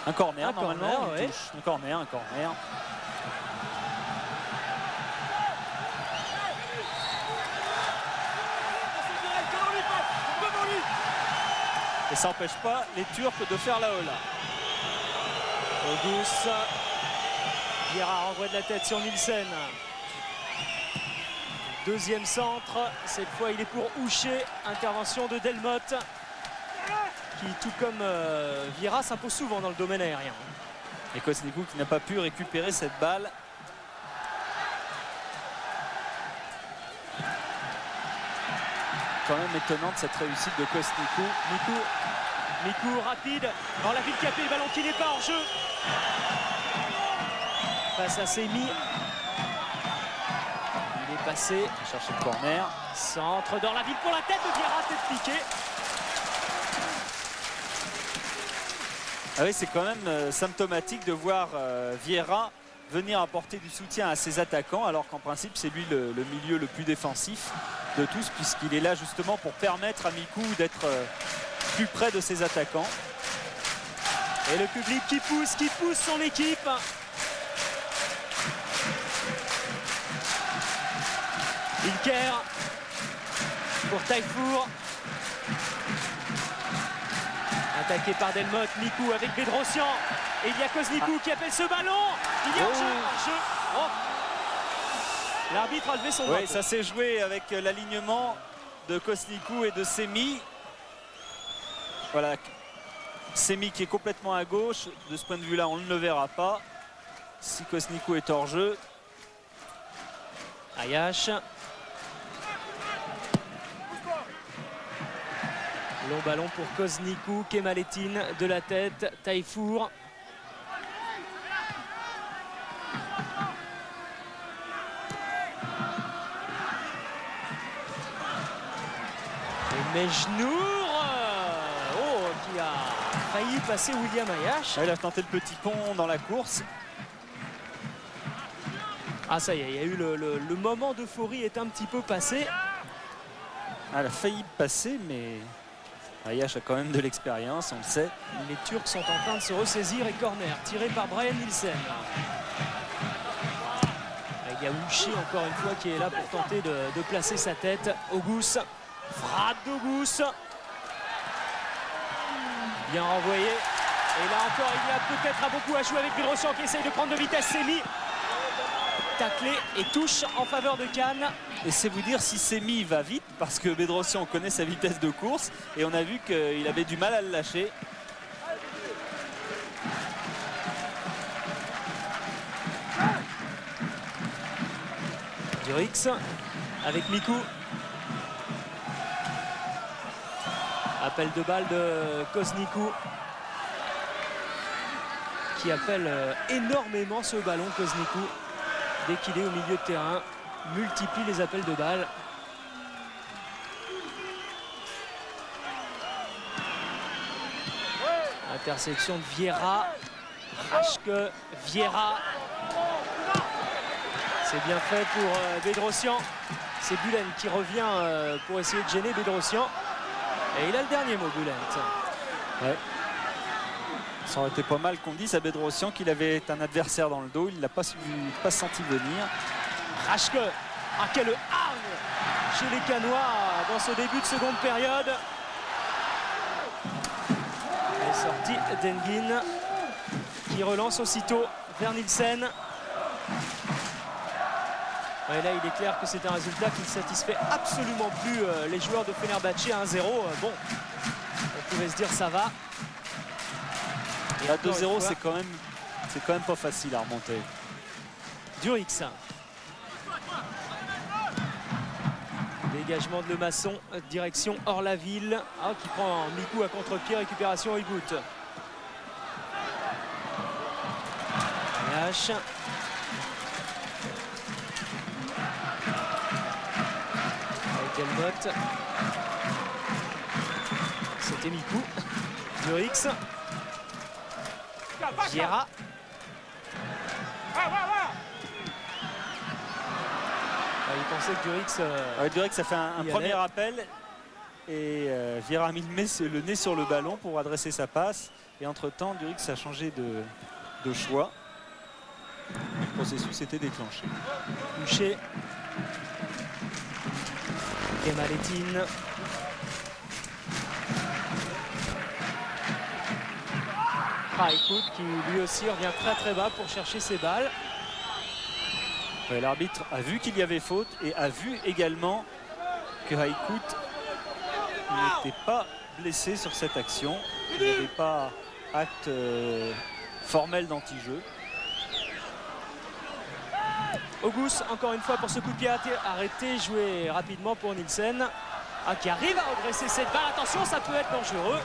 un corner, un normalement. Corner, ouais. Un corner. Et ça n'empêche pas les Turcs de faire la hola. Auguste. Vieira renvoie de la tête sur Nielsen. Deuxième centre. Cette fois, il est pour Houcher. Intervention de Delmotte. Qui, tout comme Vieira, s'impose souvent dans le domaine aérien. Et Koznikou qui n'a pas pu récupérer cette balle. Quand même étonnante cette réussite de Koznikou. Mikou rapide. Orlaville qui a fait le ballon qui n'est pas hors jeu. Face à Semi. Il est passé. Chercher le corner. Centre d'Orlaville pour la tête de Vieira, tête piquée. Ah oui, c'est quand même symptomatique de voir Vieira venir apporter du soutien à ses attaquants, alors qu'en principe c'est lui le milieu le plus défensif de tous, puisqu'il est là justement pour permettre à Mikou d'être plus près de ses attaquants. Et le public qui pousse son équipe. Ilker pour Taillefour. Attaqué par Delmotte, Mikou avec Bedrosian. Et il y a Koznikou qui appelle ce ballon. Il y a un jeu. L'arbitre a levé son Oui, drapeau. ça s'est joué avec l'alignement de Kosnikou et de Semi. Voilà, Semi qui est complètement à gauche. De ce point de vue-là, on ne le verra pas. Si Kosnikou est hors jeu. Ayash. Long ballon pour Kosnikou, Kemalettin de la tête, Taïfour. Et Mejnour, qui a failli passer William Ayash. Il a tenté le petit pont dans la course. Ah ça y est, il y a eu le moment d'euphorie est un petit peu passé. Elle a failli passer, mais Ayash a quand même de l'expérience, on le sait. Les Turcs sont en train de se ressaisir et corner tiré par Brian Nielsen. Il y a Ouchi encore une fois qui est là pour tenter de placer sa tête. Augus, frappe d'Augus. Bien renvoyé. Et là encore, il y a peut-être beaucoup à jouer avec Bedrosian qui essaye de prendre de vitesse. Semi taclé et touche en faveur de Cannes. Et c'est vous dire si Semi va vite, parce que Bedrosian connaît sa vitesse de course et on a vu qu'il avait du mal à le lâcher. Durix avec Mikou. Appel de balle de Kosnikou qui appelle énormément ce ballon. Kosnikou, dès qu'il est au milieu de terrain, multiplie les appels de balle. Intersection de Vieira. Raschke, Vieira. C'est bien fait pour Bedrosian. C'est Bülent qui revient pour essayer de gêner Bedrosian. Et il a le dernier mot, Bülent. Ouais. Ça aurait été pas mal qu'on dise à Bedrosian qu'il avait un adversaire dans le dos. Il ne l'a pas senti venir. Raschke, ah quelle hargne chez les Cannois dans ce début de seconde période. Et sortie d'Engin qui relance aussitôt vers Nielsen. Et là, il est clair que c'est un résultat qui ne satisfait absolument plus les joueurs de Fenerbahçe. 1-0, bon, on pouvait se dire ça va. Et à 2-0, c'est quand même pas facile à remonter. Durix. Dégagement de Lemasson, direction Orlaville. Ah, qui prend Mikou à contre-pied, récupération Oygout. Ayash. Delmotte. C'était Mikou. Durix. Vieira. Il pensait que Durix... Durix a fait un premier appel et Vieira a mis le nez sur le ballon pour adresser sa passe. Et entre-temps, Durix a changé de choix. Le processus était déclenché. Touché. Kemalettin. Écoute qui lui aussi revient très bas pour chercher ses balles. Ouais, l'arbitre a vu qu'il y avait faute et a vu également que Haïkout n'était pas blessé sur cette action. Il n'y avait pas acte formel d'anti-jeu. Augus encore une fois pour ce coup de pied arrêté, joué rapidement pour Nielsen. Qui arrive à redresser cette balle. Attention, ça peut être dangereux.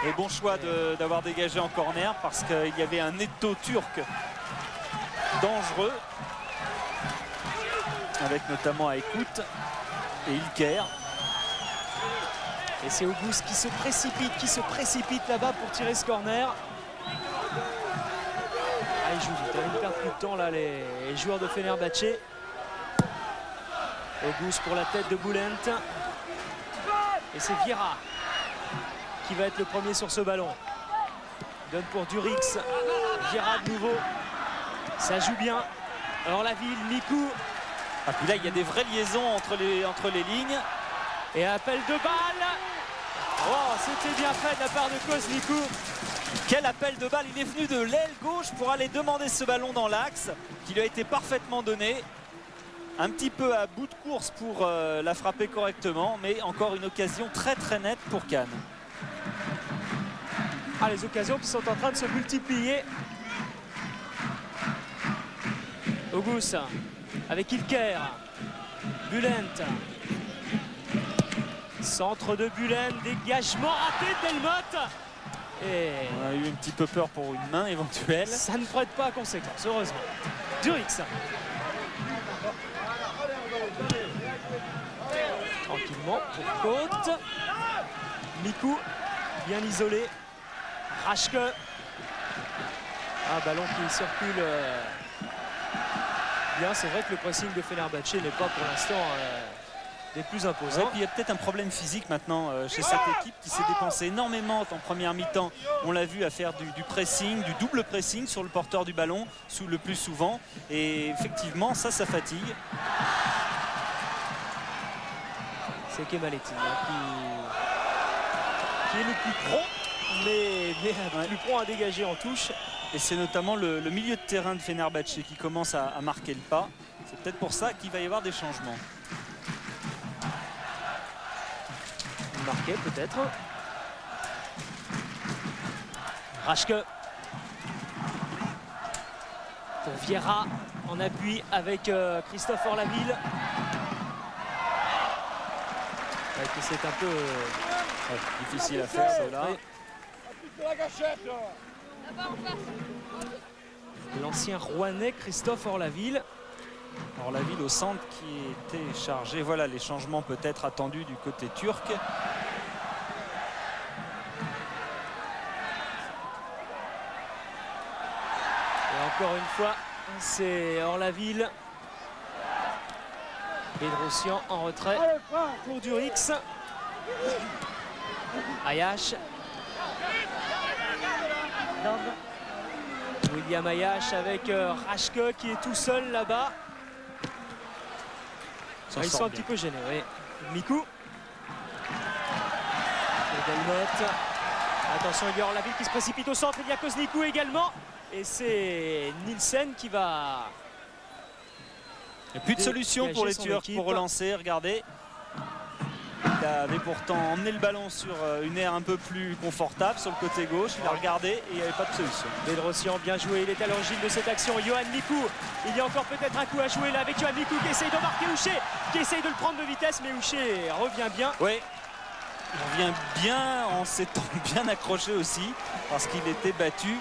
Et bon choix d'avoir dégagé en corner parce qu'il y avait un étau turc dangereux avec notamment Aykut et Ilker. Et c'est Augus qui se précipite là-bas pour tirer ce corner. Il joue vite, ils ne perdent plus de temps là les joueurs de Fenerbahçe. Augus pour la tête de Bülent. Et c'est Vieira qui va être le premier sur ce ballon. Donne pour Durix. Vieira de nouveau. Ça joue bien. Orlaville, Mikou. Puis là, il y a des vraies liaisons entre les lignes. Et appel de balle. Oh, c'était bien fait de la part de Kosnikou. Quel appel de balle. Il est venu de l'aile gauche pour aller demander ce ballon dans l'axe qui lui a été parfaitement donné. un petit peu à bout de course pour la frapper correctement, mais encore une occasion très très nette pour Cannes. Ah, les occasions qui sont en train de se multiplier. Auguste avec Ilker. Bulent. Centre de Bulent, dégagement raté de Delmotte. Et On a eu un petit peu peur pour une main éventuelle. ça ne prête pas à conséquence, heureusement. Durix. Tranquillement pour Côte. Mikou, bien isolé. Raschke. Un ballon qui circule bien. C'est vrai que le pressing de Fenerbahçe n'est pas pour l'instant des plus Ouais, imposants. puis il y a peut-être un problème physique maintenant chez cette équipe qui s'est dépensée énormément en première mi-temps. On l'a vu à faire du pressing, du double pressing sur le porteur du ballon le plus souvent. Et effectivement, ça fatigue. C'est Kemaletti qui est le plus prompt, mais le plus prompt à dégager en touche. Et c'est notamment le milieu de terrain de Fenerbahçe qui commence à marquer le pas. C'est peut-être pour ça qu'il va y avoir des changements. Marqué peut-être. Raschke. Pour Vieira en appui avec Christophe Orlaville. C'est un peu Difficile à faire cela. L'ancien Rouennais Christophe Orlaville. Alors la ville au centre qui était chargée. Voilà les changements peut-être attendus du côté turc. Et encore une fois, c'est Orlaville. Bedrossian en retrait pour Durix. Ayash. William Ayash avec Raschke qui est tout seul là-bas. Ils sont un petit peu gênés, oui. Mikou. Et Delmotte. Attention, il y a Orlaville qui se précipite au centre. Il y a Koznikou également. Et c'est Nielsen qui va... Il n'y a plus de solution pour les Turcs pour relancer. Regardez. Il avait pourtant emmené le ballon sur une aire un peu plus confortable sur le côté gauche. Il a regardé et il n'y avait pas de solution. Bedrossian bien joué, il est à l'origine de cette action. Yohan Mikou, il y a encore peut-être un coup à jouer là avec Yohan Mikou qui essaye de marquer Houcher, qui essaye de le prendre de vitesse, mais Houcher revient bien. Oui, il revient bien en s'étant bien accroché aussi parce qu'il était battu.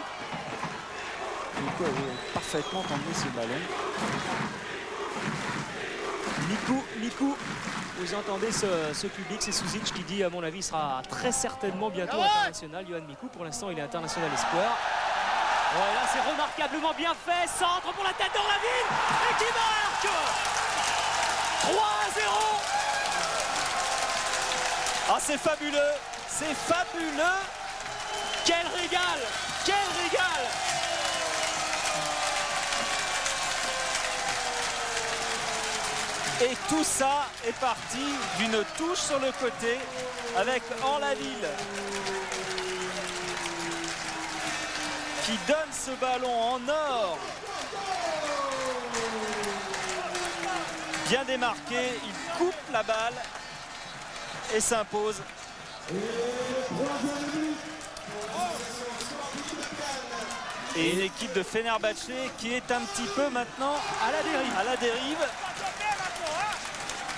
Mikou avait parfaitement emmené ce ballon. Mikou, vous entendez ce public, c'est Suzic qui dit, à mon avis, il sera très certainement bientôt international. Yohan Mikou, pour l'instant, il est international espoir. Voilà, c'est remarquablement bien fait. Centre pour la tête d'Orlaville et qui marque 3-0. Ah, c'est fabuleux, c'est fabuleux. Quel régal, quel régal. Et tout ça est parti d'une touche sur le côté avec Orlaville qui donne ce ballon en or. Bien démarqué, il coupe la balle et s'impose. Et une équipe de Fenerbahçe qui est un petit peu maintenant à la dérive.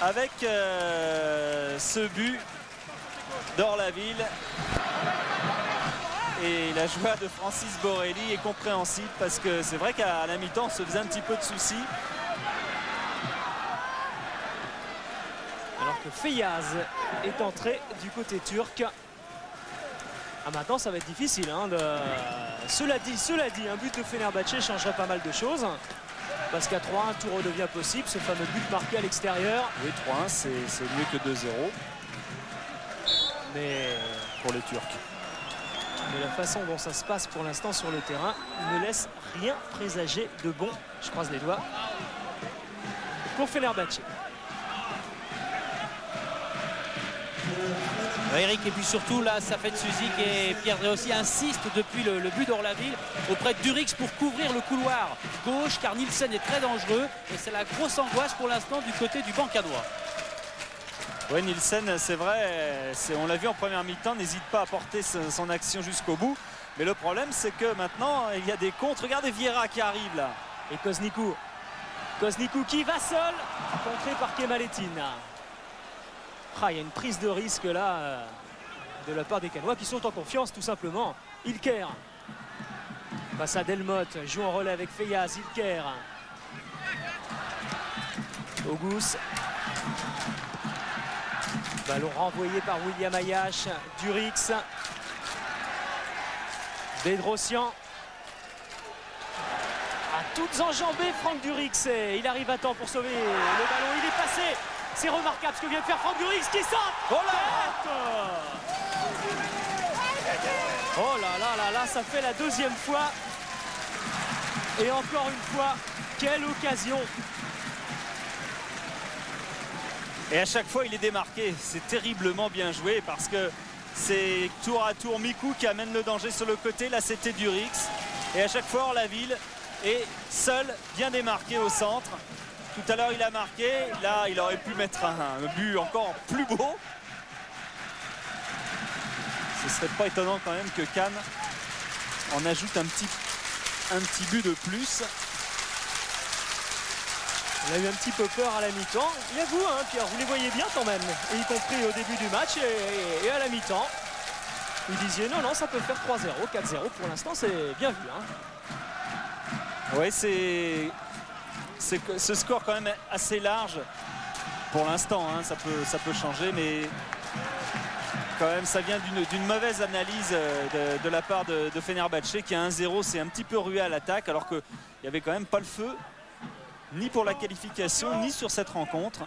Avec ce but d'Orlaville. Et la joie de Francis Borrelli est compréhensible parce que c'est vrai qu'à la mi-temps on se faisait un petit peu de soucis. Alors que Feyyaz est entré du côté turc. Ah, maintenant ça va être difficile hein, Cela dit, un but de Fenerbahçe changerait pas mal de choses. Parce qu'à 3-1, tout redevient possible. Ce fameux but marqué à l'extérieur. Oui, 3-1, c'est mieux que 2-0. Mais pour les Turcs. Mais la façon dont ça se passe pour l'instant sur le terrain ne laisse rien présager de bon. Je croise les doigts. Pour Fenerbahçe. Oui, Eric, et puis surtout là, Safet Suzik et Pierre Dréossi insistent depuis le but d'Orlaville auprès de Durix pour couvrir le couloir gauche, car Nielsen est très dangereux et c'est la grosse angoisse pour l'instant du côté du banc cadois. Oui, Nielsen, c'est vrai, on l'a vu en première mi-temps, n'hésite pas à porter son action jusqu'au bout. Mais le problème, c'est que maintenant, il y a des contres. Regardez Vieira qui arrive là. Et Koznikou. Koznikou qui va seul, contré par Kemaletine. Ah, il y a une prise de risque là de la part des Canois qui sont en confiance tout simplement. Ilker face à Delmotte, joue en relais avec Feyaz. Ilker. Auguste. Ballon renvoyé par William Ayash. Durix. Bedrosian. À toutes enjambées, Franck Durix. Il arrive à temps pour sauver le ballon. Il est passé. C'est remarquable ce que vient de faire Franck Durix qui saute. Oh là, oh là là là là, ça fait la deuxième fois. Et encore une fois, quelle occasion. Et à chaque fois, il est démarqué. C'est terriblement bien joué parce que c'est tour à tour Mikou qui amène le danger sur le côté. Là, c'était Durix. Et à chaque fois, Orlaville est seul, bien démarqué au centre. Tout à l'heure, il a marqué. Là, il aurait pu mettre un but encore plus beau. Ce ne serait pas étonnant quand même que Cannes en ajoute un petit but de plus. On a eu un petit peu peur à la mi-temps. Il y a vous, hein, Pierre, vous les voyez bien quand même. Et y compris au début du match et à la mi-temps. Vous disiez non, non, ça peut faire 3-0, 4-0 pour l'instant, c'est bien vu. Hein. Oui, c'est ce score quand même assez large pour l'instant. Hein, ça peut changer, mais quand même, ça vient d'une mauvaise analyse de la part de Fenerbahçe qui a 1-0. C'est un petit peu rué à l'attaque alors qu'il n'y avait quand même pas le feu. Ni pour la qualification, ni sur cette rencontre.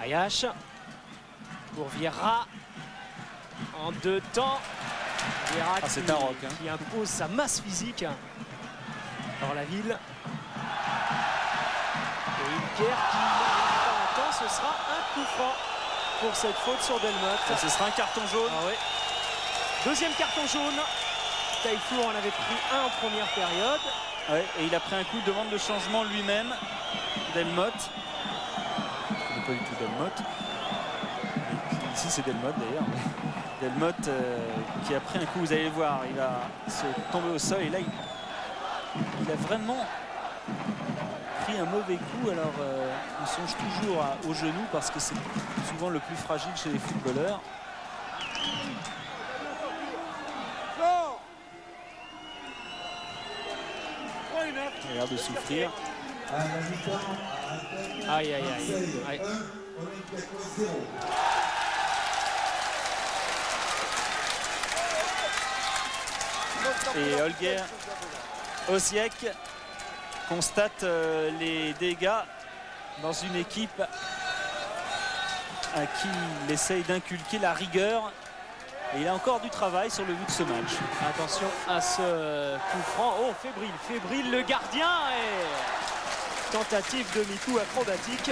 Ayash pour Vieira en deux temps. Vieira c'est un roc, hein, qui impose sa masse physique. Orlaville. Et Ilker qui n'arrive pas à temps. Ce sera un coup franc pour cette faute sur Delmotte. Ce sera un carton jaune. Ah ouais. Deuxième carton jaune. Taillefour en avait pris un en première période. Ouais, et il a pris un coup, demande de changement lui-même. Delmotte. Ce n'est pas du tout Delmotte. Ici c'est Delmotte d'ailleurs. Delmotte qui a pris un coup, vous allez voir, il va se tomber au sol et là il a vraiment pris un mauvais coup. Alors on songe toujours au genou parce que c'est souvent le plus fragile chez les footballeurs. Il a l'air de souffrir. Aïe, aïe, aïe. Aïe. Et Holger Osiek constate les dégâts dans une équipe à qui il essaye d'inculquer la rigueur. Et il a encore du travail sur le but de ce match. Attention à ce coup franc. Oh, fébrile le gardien. Et tentative de Mikou acrobatique.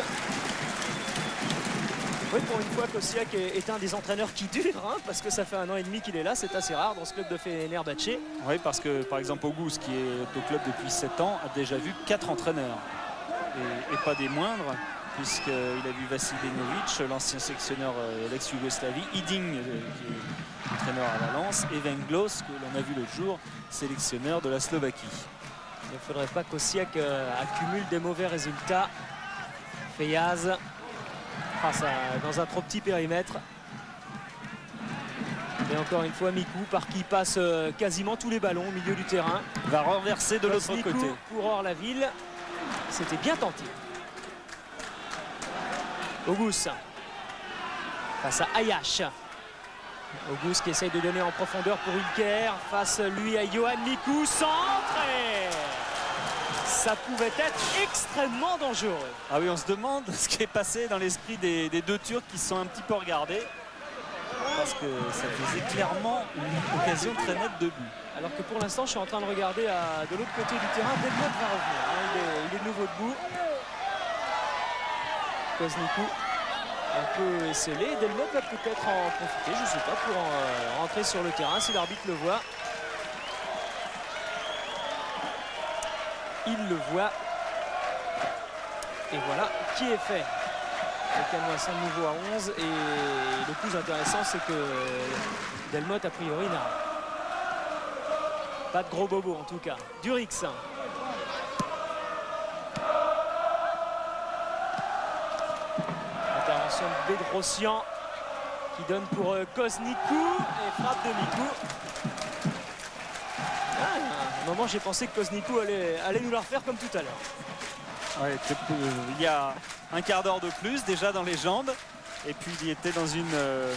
Oui, pour une fois qu'Osiak est un des entraîneurs qui dure, hein, parce que ça fait 1 an et demi qu'il est là. C'est assez rare dans ce club de Fenerbahçe. Oui, parce que par exemple Auguste, qui est au club depuis 7 ans, a déjà vu 4 entraîneurs. Et pas des moindres, puisqu'il a vu Vasilinovic, l'ancien sélectionneur l'ex-Yougoslavie, Hiding, qui est entraîneur à Valence, et Venglos, que l'on a vu l'autre jour, sélectionneur de la Slovaquie. Il ne faudrait pas qu'Osiak accumule des mauvais résultats. Feyaz, dans un trop petit périmètre. Et encore une fois Mikou, par qui passe quasiment tous les ballons au milieu du terrain. Va renverser de l'autre côté. Pour Orlaville, c'était bien tenté. Auguste face à Ayash. Auguste qui essaye de donner en profondeur pour Ilker. Face lui à Johan Mikou. Centre et ça pouvait être extrêmement dangereux. Ah oui, on se demande ce qui est passé dans l'esprit des deux Turcs qui se sont un petit peu regardés. Parce que ça faisait clairement une occasion très nette de but. Alors que pour l'instant, je suis en train de regarder de l'autre côté du terrain. Delmotte va revenir. Il est de nouveau debout. Koznikou. un peu esselé. Delmotte va peut-être en profiter, je ne sais pas, pour rentrer sur le terrain si l'arbitre le voit. Il le voit. Et voilà qui est fait. Le Canois sont de nouveau à 11. Et le plus intéressant, c'est que Delmotte, a priori, n'a pas de gros bobo en tout cas. Durix. Intervention de Bedrossian qui donne pour Koznikou et frappe de Mikou. À un moment, j'ai pensé que Koznikou allait nous la refaire comme tout à l'heure. Ouais, il y a un quart d'heure de plus déjà dans les jambes. Et puis il était dans une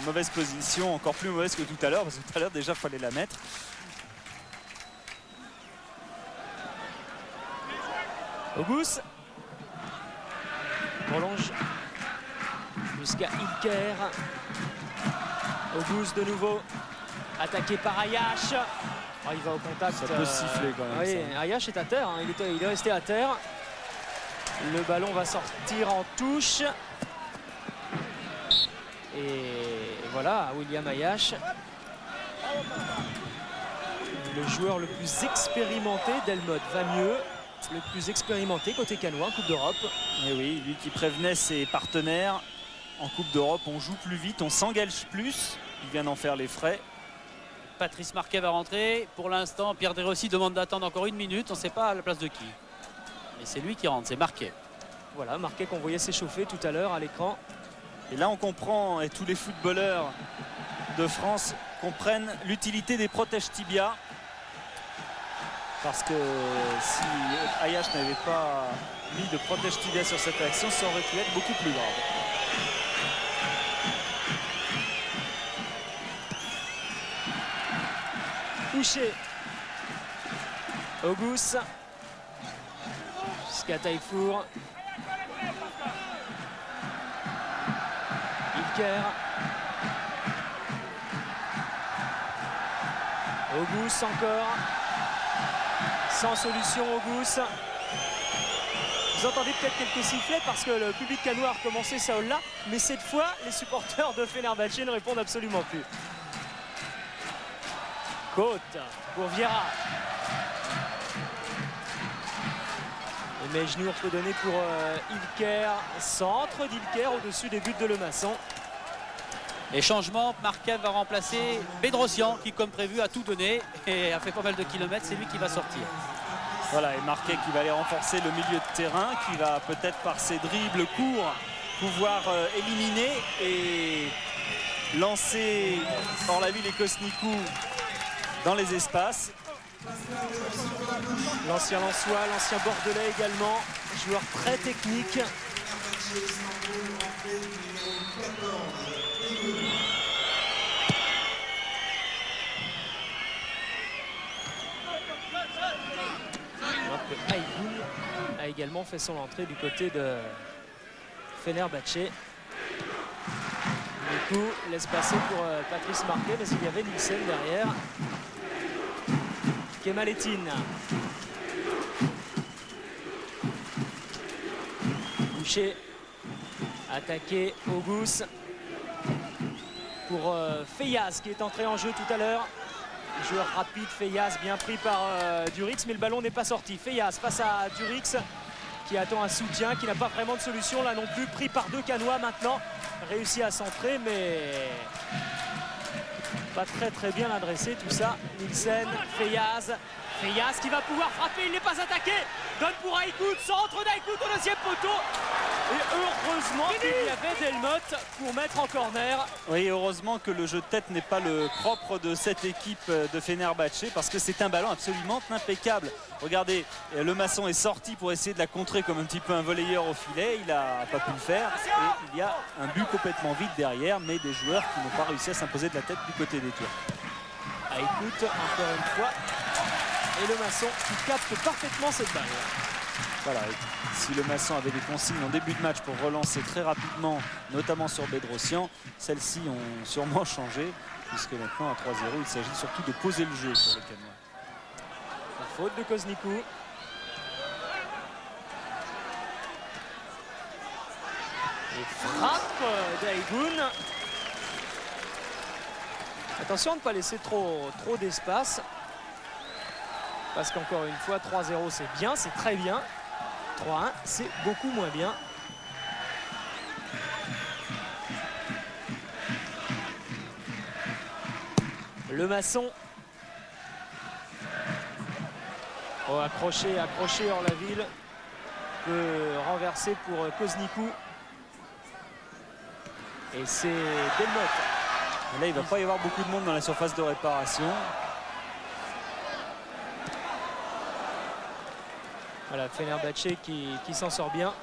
mauvaise position, encore plus mauvaise que tout à l'heure, parce que tout à l'heure déjà il fallait la mettre. Auguste prolonge jusqu'à Ilker. Auguste de nouveau attaqué par Ayash. Oh, il va au contact. Ça peut siffler quand même. Oui, ça. Ayash est à terre, hein. Il est resté à terre. Le ballon va sortir en touche. Et voilà, William Ayash, le joueur le plus expérimenté. Delmotte va mieux, le plus expérimenté côté canois en Coupe d'Europe. Et oui, lui qui prévenait ses partenaires, en Coupe d'Europe on joue plus vite, on s'engage plus. Il vient d'en faire les frais. Patrice Marquet va rentrer. Pour l'instant, Pierre Desrossi demande d'attendre encore 1 minute. On ne sait pas à la place de qui. Et c'est lui qui rentre, c'est Marquet. Voilà, Marquet qu'on voyait s'échauffer tout à l'heure à l'écran. Et là on comprend, et tous les footballeurs de France comprennent l'utilité des protèges tibia. Parce que si Ayash n'avait pas mis de protège tibia sur cette action, ça aurait pu être beaucoup plus grave. Touché. Auguste. Jusqu'à Taillefour. Ilker. Auguste encore. Sans solution Auguste. Vous entendez peut-être quelques sifflets parce que le public canois a recommencé ça là, mais cette fois les supporters de Fenerbahçe ne répondent absolument plus. Côte pour Vieira. Et Mejnour peut donner pour Ilker. Centre d'Ilker au-dessus des buts de Lemasson. Et changement, Marquet va remplacer Bedrossian qui, comme prévu, a tout donné et a fait pas mal de kilomètres. C'est lui qui va sortir. Voilà, et Marquet qui va aller renforcer le milieu de terrain, qui va peut-être par ses dribbles courts pouvoir éliminer et lancer hors la ville et Koznikou dans les espaces. L'ancien Lensois, l'ancien Bordelais également, joueur très technique. Alors que Aïgoul a également fait son entrée du côté de Fenerbahçe. Du coup, laisse passer pour Patrice Marquet, mais il y avait Nielsen derrière. Kemaletine. Boucher. Attaqué Auguste. Pour Feyaz qui est entré en jeu tout à l'heure. Joueur rapide, Feyaz bien pris par Durix, mais le ballon n'est pas sorti. Feyaz face à Durix qui attend un soutien, qui n'a pas vraiment de solution là non plus. Pris par deux Canois maintenant. Réussi à centrer, mais pas très bien adressé tout ça. Nielsen, Feyaz. Feyaz qui va pouvoir frapper, il n'est pas attaqué. Donne pour Aïkout, centre d'Aïkout au deuxième poteau. Et heureusement qu'il y avait Delmotte pour mettre en corner. Oui, heureusement que le jeu de tête n'est pas le propre de cette équipe de Fenerbahçe, parce que c'est un ballon absolument impeccable. Regardez, Lemasson est sorti pour essayer de la contrer comme un petit peu un volleyeur au filet. Il n'a pas pu le faire. Et il y a un but complètement vide derrière, mais des joueurs qui n'ont pas réussi à s'imposer de la tête du côté des Turcs. Aïkout, encore une fois. Et Lemasson qui capte parfaitement cette balle. Voilà, si Lemasson avait des consignes en début de match pour relancer très rapidement, notamment sur Bedrossian, celles-ci ont sûrement changé, puisque maintenant à 3-0, il s'agit surtout de poser le jeu pour les Canois. La faute de Koznikou. Et frappe d'Aïgoun. Attention à ne pas laisser trop d'espace. Parce qu'encore une fois, 3-0 c'est bien, c'est très bien. 3-1 c'est beaucoup moins bien. Le Masson. Oh, accroché Orlaville. Peut renverser pour Koznikou. Et c'est Delmotte. Là, il ne va pas y avoir beaucoup de monde dans la surface de réparation. Voilà, Fenerbahçe qui s'en sort bien.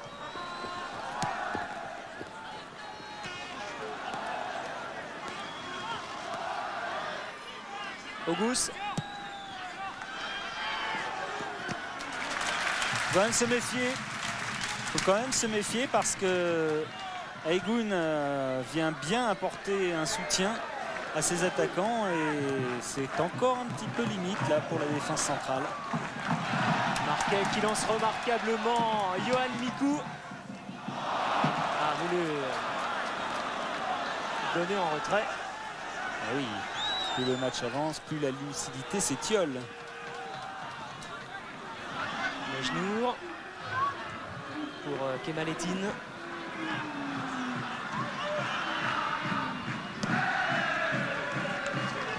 Auguste. Faut quand même se méfier. Faut quand même se méfier parce que Aïgoun vient bien apporter un soutien à ses attaquants et c'est encore un petit peu limite là pour la défense centrale. Marquet qui lance remarquablement Johan Mikou. Ah, voulu donner en retrait. Ah oui, plus le match avance, plus la lucidité s'étiole. Mejnour pour Kemalettin.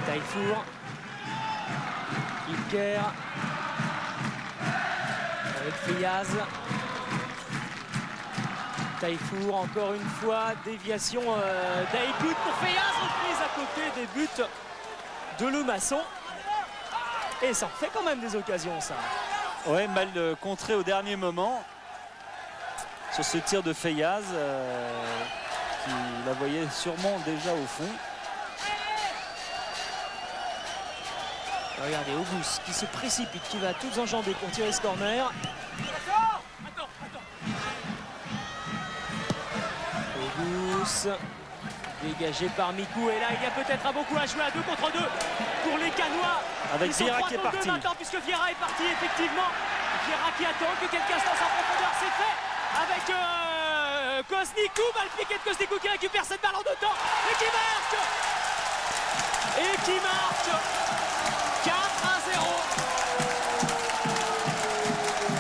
Taillefour. Ilker. Avec Fayaz. Taillefour encore une fois. Déviation d'Aïgoun pour Fayaz. Reprise à côté des buts de Le Masson. Et ça en fait quand même des occasions ça. Ouais, mal contré au dernier moment sur ce tir de Fayaz qui la voyait sûrement déjà au fond. Regardez Auguste qui se précipite, qui va tout enjamber pour tirer ce corner. Auguste dégagé par Mikou et là il y a peut-être un beaucoup à jouer à 2 contre 2 pour les Canois. Avec Vieira qui est parti. Maintenant, puisque Vieira est parti effectivement. Vieira qui attend que quelqu'un se lance en profondeur, c'est fait avec Koznikou, balle piquée de Koznikou qui récupère cette balle en 2 temps et qui marque. Et qui marque 4-0.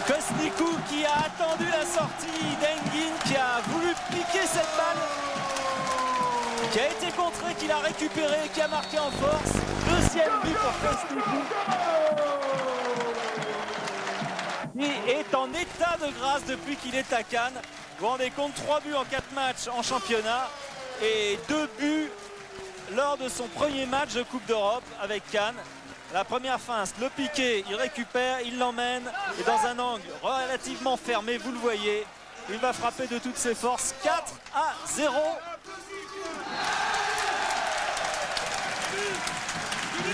Koznikou qui a attendu la sortie d'Enguin, qui a voulu piquer cette balle, qui a été contré, qui l'a récupéré, qui a marqué en force. Deuxième but pour Koznikou. Il est en état de grâce depuis qu'il est à Cannes. Vous vous rendez compte, 3 buts en 4 matchs en championnat et 2 buts lors de son premier match de Coupe d'Europe avec Cannes. La première feinte, le piqué, il récupère, il l'emmène et dans un angle relativement fermé, vous le voyez, il va frapper de toutes ses forces. 4-0.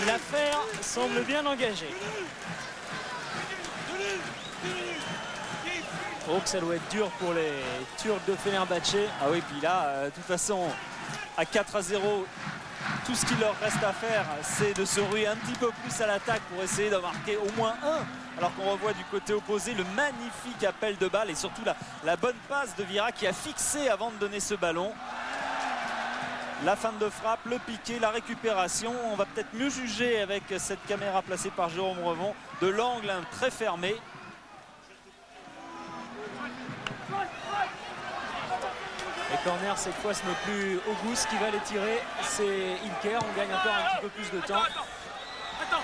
L'affaire semble bien engagée. Oh, que ça doit être dur pour les Turcs de Fenerbahçe. Ah oui, puis là, de toute façon, à 4-0, tout ce qu'il leur reste à faire, c'est de se ruer un petit peu plus à l'attaque pour essayer de marquer au moins un. Alors qu'on revoit du côté opposé le magnifique appel de balle et surtout la bonne passe de Vieira qui a fixé avant de donner ce ballon. La feinte de frappe, le piqué, la récupération. On va peut-être mieux juger avec cette caméra placée par Jérôme Revon de l'angle très fermé. Les corners, cette fois, ce n'est plus Auguste qui va les tirer, c'est Ilker. On gagne encore un petit peu plus de temps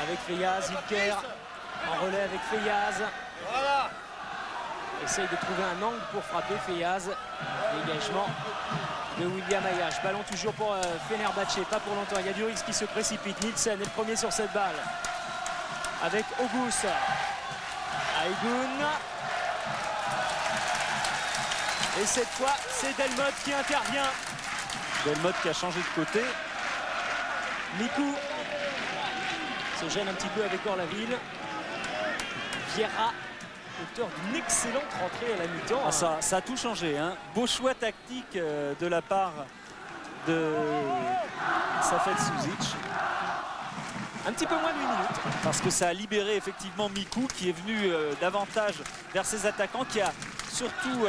avec Fayaz. Ilker en relais avec Fayaz. Essaye de trouver un angle pour frapper Fayaz. Dégagement de William Ayash. Ballon toujours pour Fenerbahçe, pas pour longtemps. Il y a Durix qui se précipite. Nielsen est le premier sur cette balle. Avec Auguste. Aïgoun. Et cette fois, c'est Delmotte qui intervient. Delmotte qui a changé de côté. Mikou se gêne un petit peu avec Orlaville. Vieira, auteur d'une excellente rentrée à la mi-temps. Ah, ça a tout changé, hein. Beau choix tactique de la part de Safet Suzic. Un petit peu moins de 8 minutes. Parce que ça a libéré effectivement Mikou qui est venu davantage vers ses attaquants, qui a surtout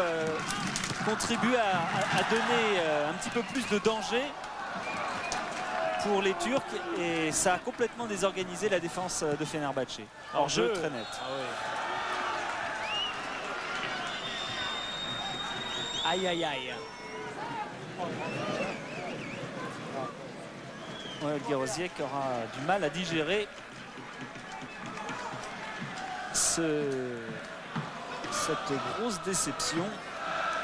contribue à donner un petit peu plus de danger pour les Turcs et ça a complètement désorganisé la défense de Fenerbahçe. Hors-jeu très net. Ah ouais. Aïe aïe aïe. Ouais, Guerosiek aura du mal à digérer cette grosse déception.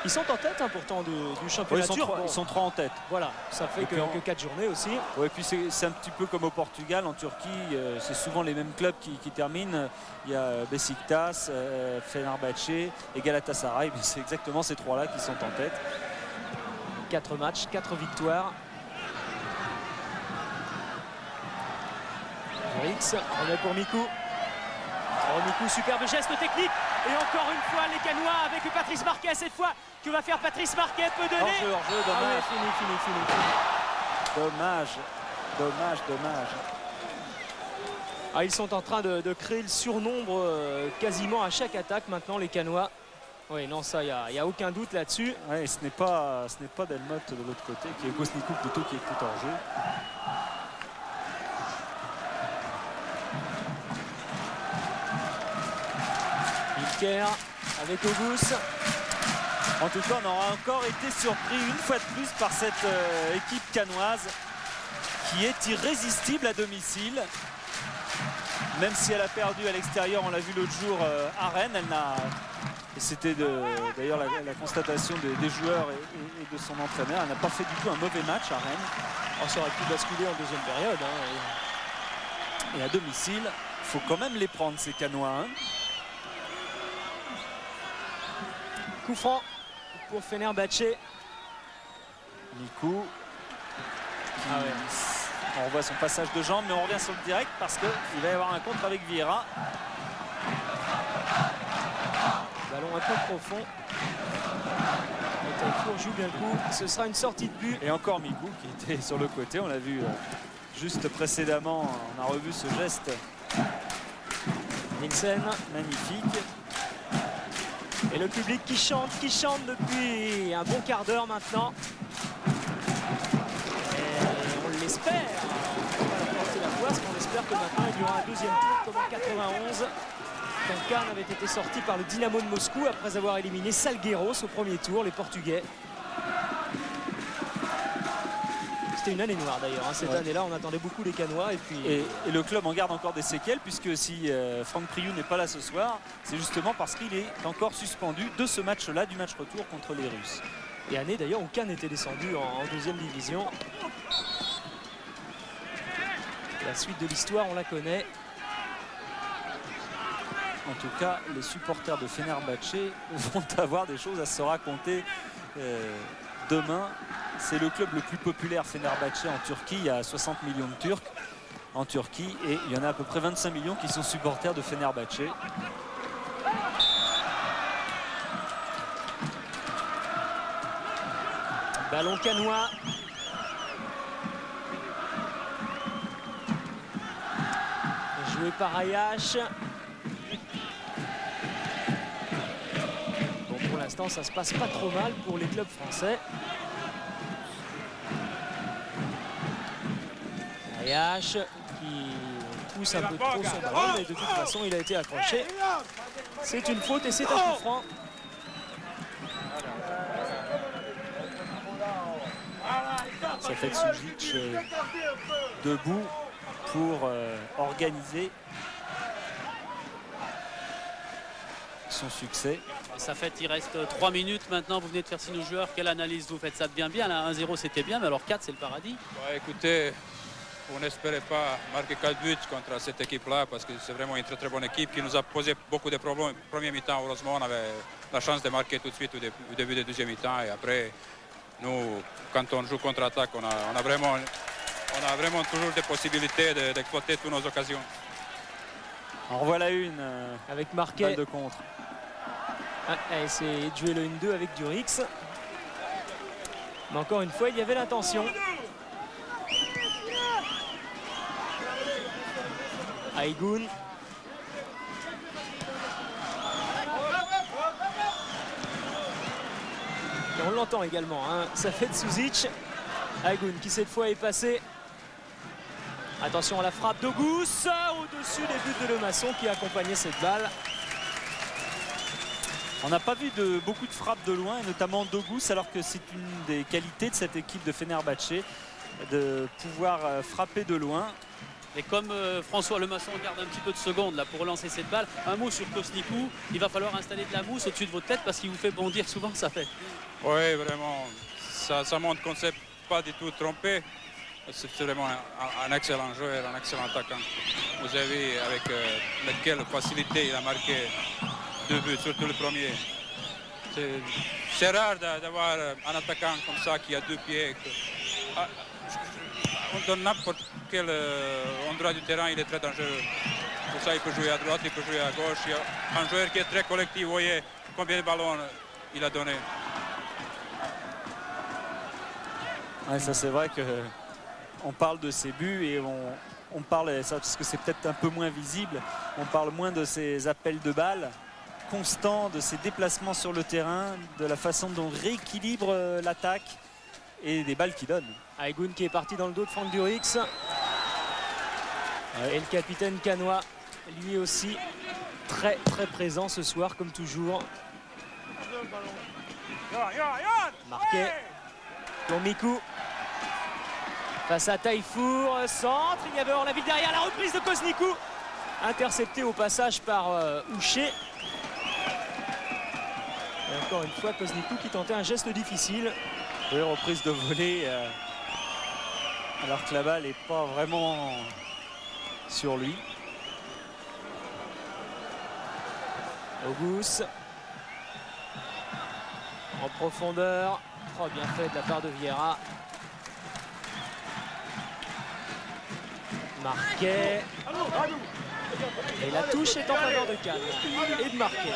Ils sont en tête hein, pourtant du championnat turc. Ils sont 3 en tête. Voilà, ça fait que 4 journées aussi. Ouais, puis c'est un petit peu comme au Portugal, en Turquie, c'est souvent les mêmes clubs qui terminent. Il y a Beşiktaş, Fenerbahçe et Galatasaray. C'est exactement ces 3-là qui sont en tête. 4 matchs, 4 victoires. Rix, remet pour Mikou. Oh, Mikou, superbe geste technique. Et encore une fois, les Canois avec Patrice Marquet. Cette fois, que va faire Patrice Marquet? Peut donner. Hors-jeu, Ah dommage. ouais, fini. Dommage. Ah, ils sont en train de créer le surnombre quasiment à chaque attaque maintenant, les Canois. Oui, non, ça, il n'y a aucun doute là-dessus. Ouais, ce n'est pas Delmotte de l'autre côté, qui est Gosnikou plutôt qui est hors jeu. Ilker avec Auguste. En tout cas, on aura encore été surpris une fois de plus par cette équipe canoise qui est irrésistible à domicile. Même si elle a perdu à l'extérieur, on l'a vu l'autre jour à Rennes, et c'était d'ailleurs la constatation des joueurs et de son entraîneur. Elle n'a pas fait du tout un mauvais match à Rennes. Oh, ça aurait pu basculer en deuxième période. Hein. Et à domicile, il faut quand même les prendre ces Canois. Hein. Coup franc pour Fenerbahçe. Mikou. Ah ouais. On revoit son passage de jambes, mais on revient sur le direct parce qu'il va y avoir un contre avec Vieira. Ballon un peu profond. Et Taillefour joue bien le coup. Ce sera une sortie de but. Et encore Mikou qui était sur le côté. On l'a vu juste précédemment. On a revu ce geste. Nielsen. Magnifique. Et le public qui chante depuis un bon quart d'heure maintenant. Et on l'espère. On va leur porter la voix parce qu'on espère que maintenant il y aura un deuxième tour comme en 91. Quand Cannes avait été sorti par le Dynamo de Moscou après avoir éliminé Salgueiros au premier tour, les Portugais. C'était une année noire d'ailleurs. Hein. Cette année-là, on attendait beaucoup les Canois. Et le club en garde encore des séquelles, puisque si Franck Priou n'est pas là ce soir, c'est justement parce qu'il est encore suspendu de ce match-là, du match retour contre les Russes. Et année d'ailleurs où Cannes était descendu en deuxième division. La suite de l'histoire, on la connaît. En tout cas, les supporters de Fenerbahçe vont avoir des choses à se raconter demain. C'est le club le plus populaire, Fenerbahçe, en Turquie. Il y a 60 millions de Turcs en Turquie et il y en a à peu près 25 millions qui sont supporters de Fenerbahçe. Ballon canois. Joué par Ayash. Bon, pour l'instant, ça se passe pas trop mal pour les clubs français. Ayash qui pousse un peu trop son ballon, mais de toute façon, il a été accroché. C'est une faute et c'est un coup franc. Ça fait Sujic debout pour organiser son succès. Ça fait, il reste 3 minutes maintenant. Vous venez de faire signe aux joueurs. Quelle analyse vous faites? Ça devient bien. Là, 1-0, c'était bien, mais alors 4, c'est le paradis. Ouais, écoutez, on n'espérait pas marquer 4 buts contre cette équipe-là parce que c'est vraiment une très très bonne équipe qui nous a posé beaucoup de problèmes. Premier mi-temps, heureusement, on avait la chance de marquer tout de suite au début du deuxième mi-temps. Et après, nous, quand on joue contre-attaque, on a vraiment toujours des possibilités d'exploiter toutes nos occasions. En voilà une avec Marquet. balle de contre. Elle essaie de jouer le 1-2 avec Durix. Mais encore une fois, il y avait l'intention. Aïgoun. Et on l'entend également, hein. Ça fait de Suzic. Agoun qui cette fois est passé. Attention à la frappe d'Auguste au-dessus des buts de Le Masson qui accompagnait cette balle. On n'a pas vu beaucoup de frappes de loin, et notamment d'Auguste, alors que c'est une des qualités de cette équipe de Fenerbahçe, de pouvoir frapper de loin. Et comme François Le Masson garde un petit peu de secondes là, pour relancer cette balle, un mot sur Kosnikou, il va falloir installer de la mousse au-dessus de votre tête parce qu'il vous fait bondir souvent, ça fait. Oui, vraiment, ça montre qu'on ne s'est pas du tout trompé. C'est vraiment un excellent joueur, un excellent attaquant. Vous avez vu avec quelle facilité il a marqué 2 buts, surtout le premier. C'est rare d'avoir un attaquant comme ça qui a 2 pieds. Dans n'importe quel endroit du terrain, il est très dangereux. Pour ça, il peut jouer à droite, il peut jouer à gauche. Il y a un joueur qui est très collectif. Vous voyez combien de ballons il a donné. Ouais, ça c'est vrai que on parle de ses buts et on parle, ça, parce que c'est peut-être un peu moins visible, on parle moins de ses appels de balles constants, de ses déplacements sur le terrain, de la façon dont il rééquilibre l'attaque et des balles qu'il donne. Agoun qui est parti dans le dos de Franck Durix. Et le capitaine canois, lui aussi, très présent ce soir, comme toujours. Marqué pour Mikou. Face à Taïfour, centre, il y avait Orlavi derrière, la reprise de Kosnikou. Intercepté au passage par Houcher. Et encore une fois, Kosnikou qui tentait un geste difficile. Oui, reprise de volée, alors que la balle n'est pas vraiment sur lui. Auguste. En profondeur. Oh, bien fait de la part de Vieira. Marquet. Et la touche est en faveur de Cannes et de Marquet.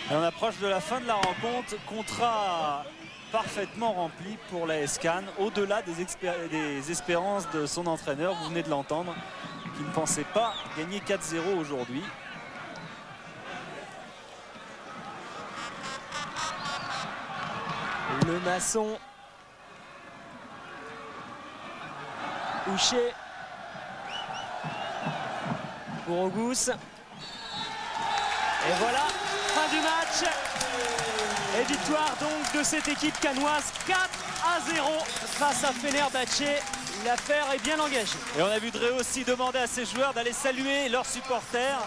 Et on approche de la fin de la rencontre. Contrat parfaitement rempli pour l'AS Cannes, au-delà des espérances de son entraîneur, vous venez de l'entendre, qui ne pensait pas gagner 4-0 aujourd'hui. Le Masson. Houcher. Pour Auguste. Et voilà, fin du match. Et victoire donc de cette équipe cannoise 4-0 face à Fenerbahçe. L'affaire est bien engagée. Et on a vu Dre aussi demander à ses joueurs d'aller saluer leurs supporters.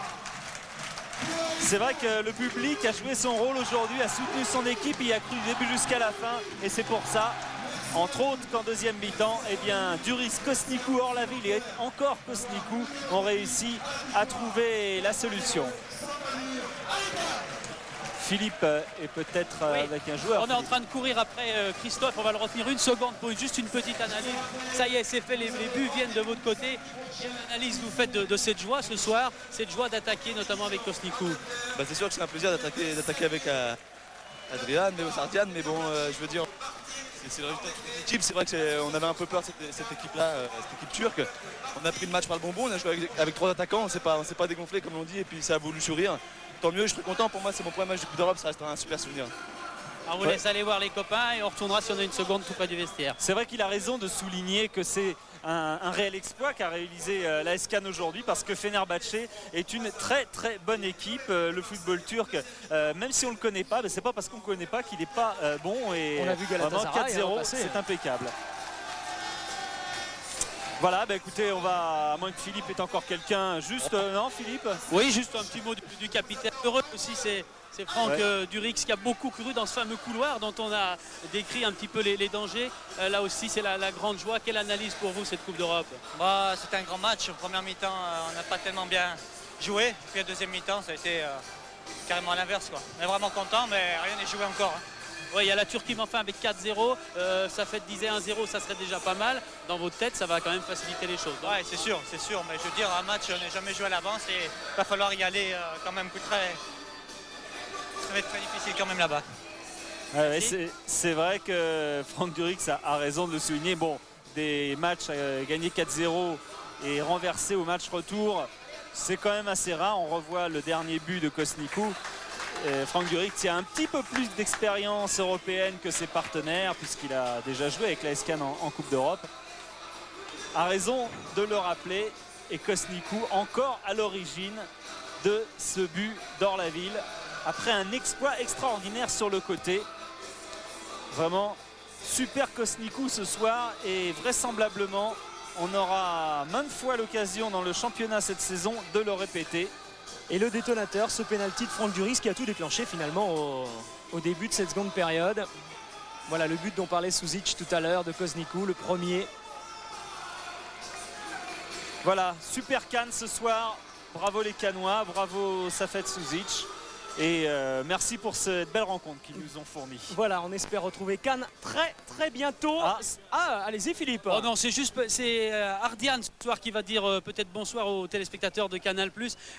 C'est vrai que le public a joué son rôle aujourd'hui, a soutenu son équipe, il a cru du début jusqu'à la fin. Et c'est pour ça, entre autres, qu'en deuxième mi-temps, eh bien, Durix, Kosnikou, Orlaville et encore Kosnikou ont réussi à trouver la solution. Philippe est peut-être avec un joueur. On est en train de courir après Christophe, on va le retenir une seconde pour juste une petite analyse. Ça y est, c'est fait, les buts viennent de votre côté. Quelle analyse vous faites de cette joie ce soir, cette joie d'attaquer notamment avec Kosnikou? C'est sûr que c'est un plaisir d'attaquer avec Adrian, Léo Sardian, mais bon, je veux dire, c'est le résultat de l'équipe. C'est vrai qu'on avait un peu peur de cette équipe-là, cette équipe turque. On a pris le match par le bonbon, on a joué avec 3 attaquants, on ne s'est pas dégonflé comme on dit, et puis ça a voulu sourire. Tant mieux, je suis content. Pour moi, c'est mon premier match de Coupe d'Europe, ça restera un super souvenir. On vous laisse aller voir les copains et on retournera si on a une seconde tout près du vestiaire. C'est vrai qu'il a raison de souligner que c'est un réel exploit qu'a réalisé l'AS Cannes aujourd'hui, parce que Fenerbahçe est une très bonne équipe. Le football turc, même si on ne le connaît pas, c'est pas parce qu'on ne connaît pas qu'il n'est pas bon. Et on a vu Galatasaray 4-0, c'est impeccable. Voilà, écoutez, on va, à moins que Philippe ait encore quelqu'un, juste, non Philippe? Oui, juste un petit mot du capitaine. Heureux aussi, c'est Franck Durix qui a beaucoup cru dans ce fameux couloir dont on a décrit un petit peu les dangers. Là aussi, c'est la grande joie. Quelle analyse pour vous, cette Coupe d'Europe? C'était un grand match. En première mi-temps, on n'a pas tellement bien joué. Puis la deuxième mi-temps, ça a été carrément à l'inverse. On est vraiment content, mais rien n'est joué encore. Oui, il y a la Turquie, mais enfin avec 4-0, ça fait 10-1-0, ça serait déjà pas mal. Dans votre tête, ça va quand même faciliter les choses. Oui, c'est sûr. Mais je veux dire, un match, on n'est jamais joué à l'avance et il va falloir y aller quand même ça va être très difficile quand même là-bas. C'est vrai que Franck Durix a raison de le souligner. Bon, des matchs gagnés 4-0 et renversés au match retour, c'est quand même assez rare. On revoit le dernier but de Kosnikou. Franck Duric qui a un petit peu plus d'expérience européenne que ses partenaires puisqu'il a déjà joué avec la SCAN en Coupe d'Europe, a raison de le rappeler. Et Kosnikou encore à l'origine de ce but d'Orlaville après un exploit extraordinaire sur le côté. Vraiment super Kosnikou ce soir et vraisemblablement on aura maintes fois l'occasion dans le championnat cette saison de le répéter. Et le détonateur, ce pénalty de Franck Duris qui a tout déclenché finalement au début de cette seconde période. Voilà le but dont parlait Suzic tout à l'heure de Kosnikou, le premier. Voilà, super Cannes ce soir. Bravo les Canois, bravo Safet Suzic. Et merci pour cette belle rencontre qu'ils nous ont fournie. Voilà, on espère retrouver Cannes très bientôt. Allez-y Philippe. Oh non, c'est Ardiane ce soir qui va dire peut-être bonsoir aux téléspectateurs de Canal+.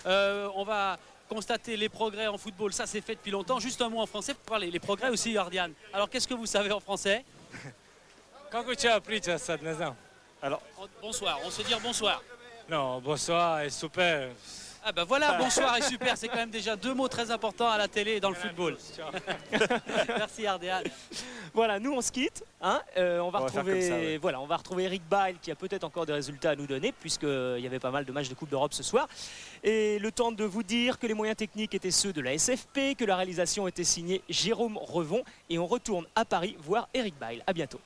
On va constater les progrès en football, ça c'est fait depuis longtemps. Juste un mot en français pour parler les progrès aussi, Ardiane. Alors qu'est-ce que vous savez en français? Kako tu as appris ça, ne znam. Alors, bonsoir, on se dit bonsoir. Non, bonsoir et super. Ah ben voilà, bonsoir et super, c'est quand même déjà deux mots très importants à la télé et dans le football. Merci Ardiane. Voilà, nous on se quitte. Hein, on va retrouver Eric Bail qui a peut-être encore des résultats à nous donner puisqu'il y avait pas mal de matchs de Coupe d'Europe ce soir. Et le temps de vous dire que les moyens techniques étaient ceux de la SFP, que la réalisation était signée Jérôme Revon. Et on retourne à Paris voir Eric Bail. À bientôt.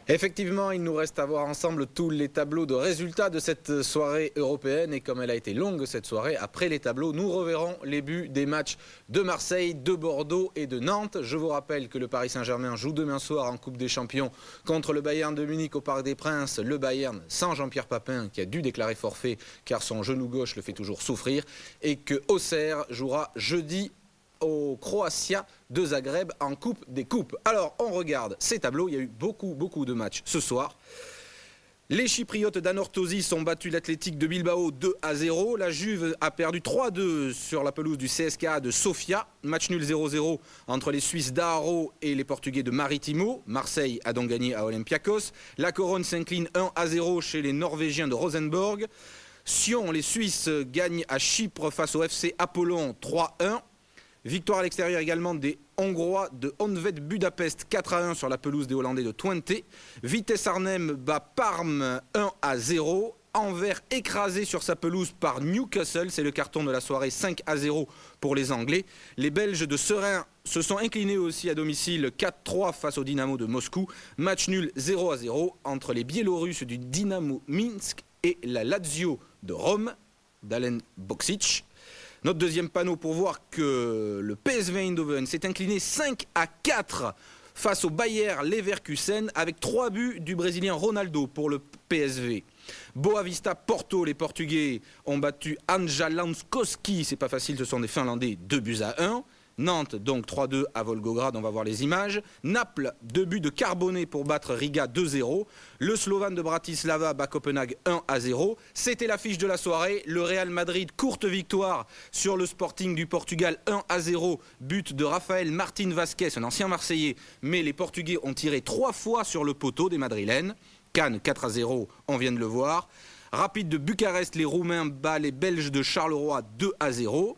Effectivement, il nous reste à voir ensemble tous les tableaux de résultats de cette soirée européenne. Et comme elle a été longue cette soirée, après les tableaux, nous reverrons les buts des matchs de Marseille, de Bordeaux et de Nantes. Je vous rappelle que le Paris Saint-Germain joue demain soir en Coupe des Champions contre le Bayern de Munich au Parc des Princes. Le Bayern sans Jean-Pierre Papin qui a dû déclarer forfait car son genou gauche le fait toujours souffrir. Et que Auxerre jouera jeudi au Croatia de Zagreb en Coupe des Coupes. Alors, on regarde ces tableaux. Il y a eu beaucoup de matchs ce soir. Les Chypriotes d'Anorthosis ont battu l'Athletic de Bilbao 2-0. La Juve a perdu 3-2 sur la pelouse du CSKA de Sofia. Match nul 0-0 entre les Suisses d'Aro et les Portugais de Maritimo. Marseille a donc gagné à Olympiakos. La Corogne s'incline 1-0 chez les Norvégiens de Rosenborg. Sion, les Suisses, gagnent à Chypre face au FC Apollon 3-1. Victoire à l'extérieur également des Hongrois de Honvéd Budapest 4-1 sur la pelouse des Hollandais de Twente. Vitesse Arnhem bat Parme 1-0. Anvers écrasé sur sa pelouse par Newcastle. C'est le carton de la soirée 5-0 pour les Anglais. Les Belges de Serein se sont inclinés aussi à domicile 4-3 face au Dynamo de Moscou. Match nul 0-0 entre les Biélorusses du Dynamo Minsk et la Lazio de Rome d'Alen Boksic. Notre deuxième panneau pour voir que le PSV Eindhoven s'est incliné 5-4 face au Bayer Leverkusen avec 3 buts du Brésilien Ronaldo pour le PSV. Boavista Porto, les Portugais ont battu Anja Lanskoski, c'est pas facile, ce sont des Finlandais, 2-1. Nantes, donc 3-2 à Volgograd, on va voir les images. Naples, 2 buts de Carbonet pour battre Riga 2-0. Le Slovan de Bratislava bat Copenhague 1-0. C'était l'affiche de la soirée. Le Real Madrid, courte victoire sur le Sporting du Portugal 1-0. But de Rafael Martín Vázquez, un ancien Marseillais. Mais les Portugais ont tiré 3 fois sur le poteau des Madrilènes. Cannes 4-0, on vient de le voir. Rapide de Bucarest, les Roumains battent les Belges de Charleroi 2-0.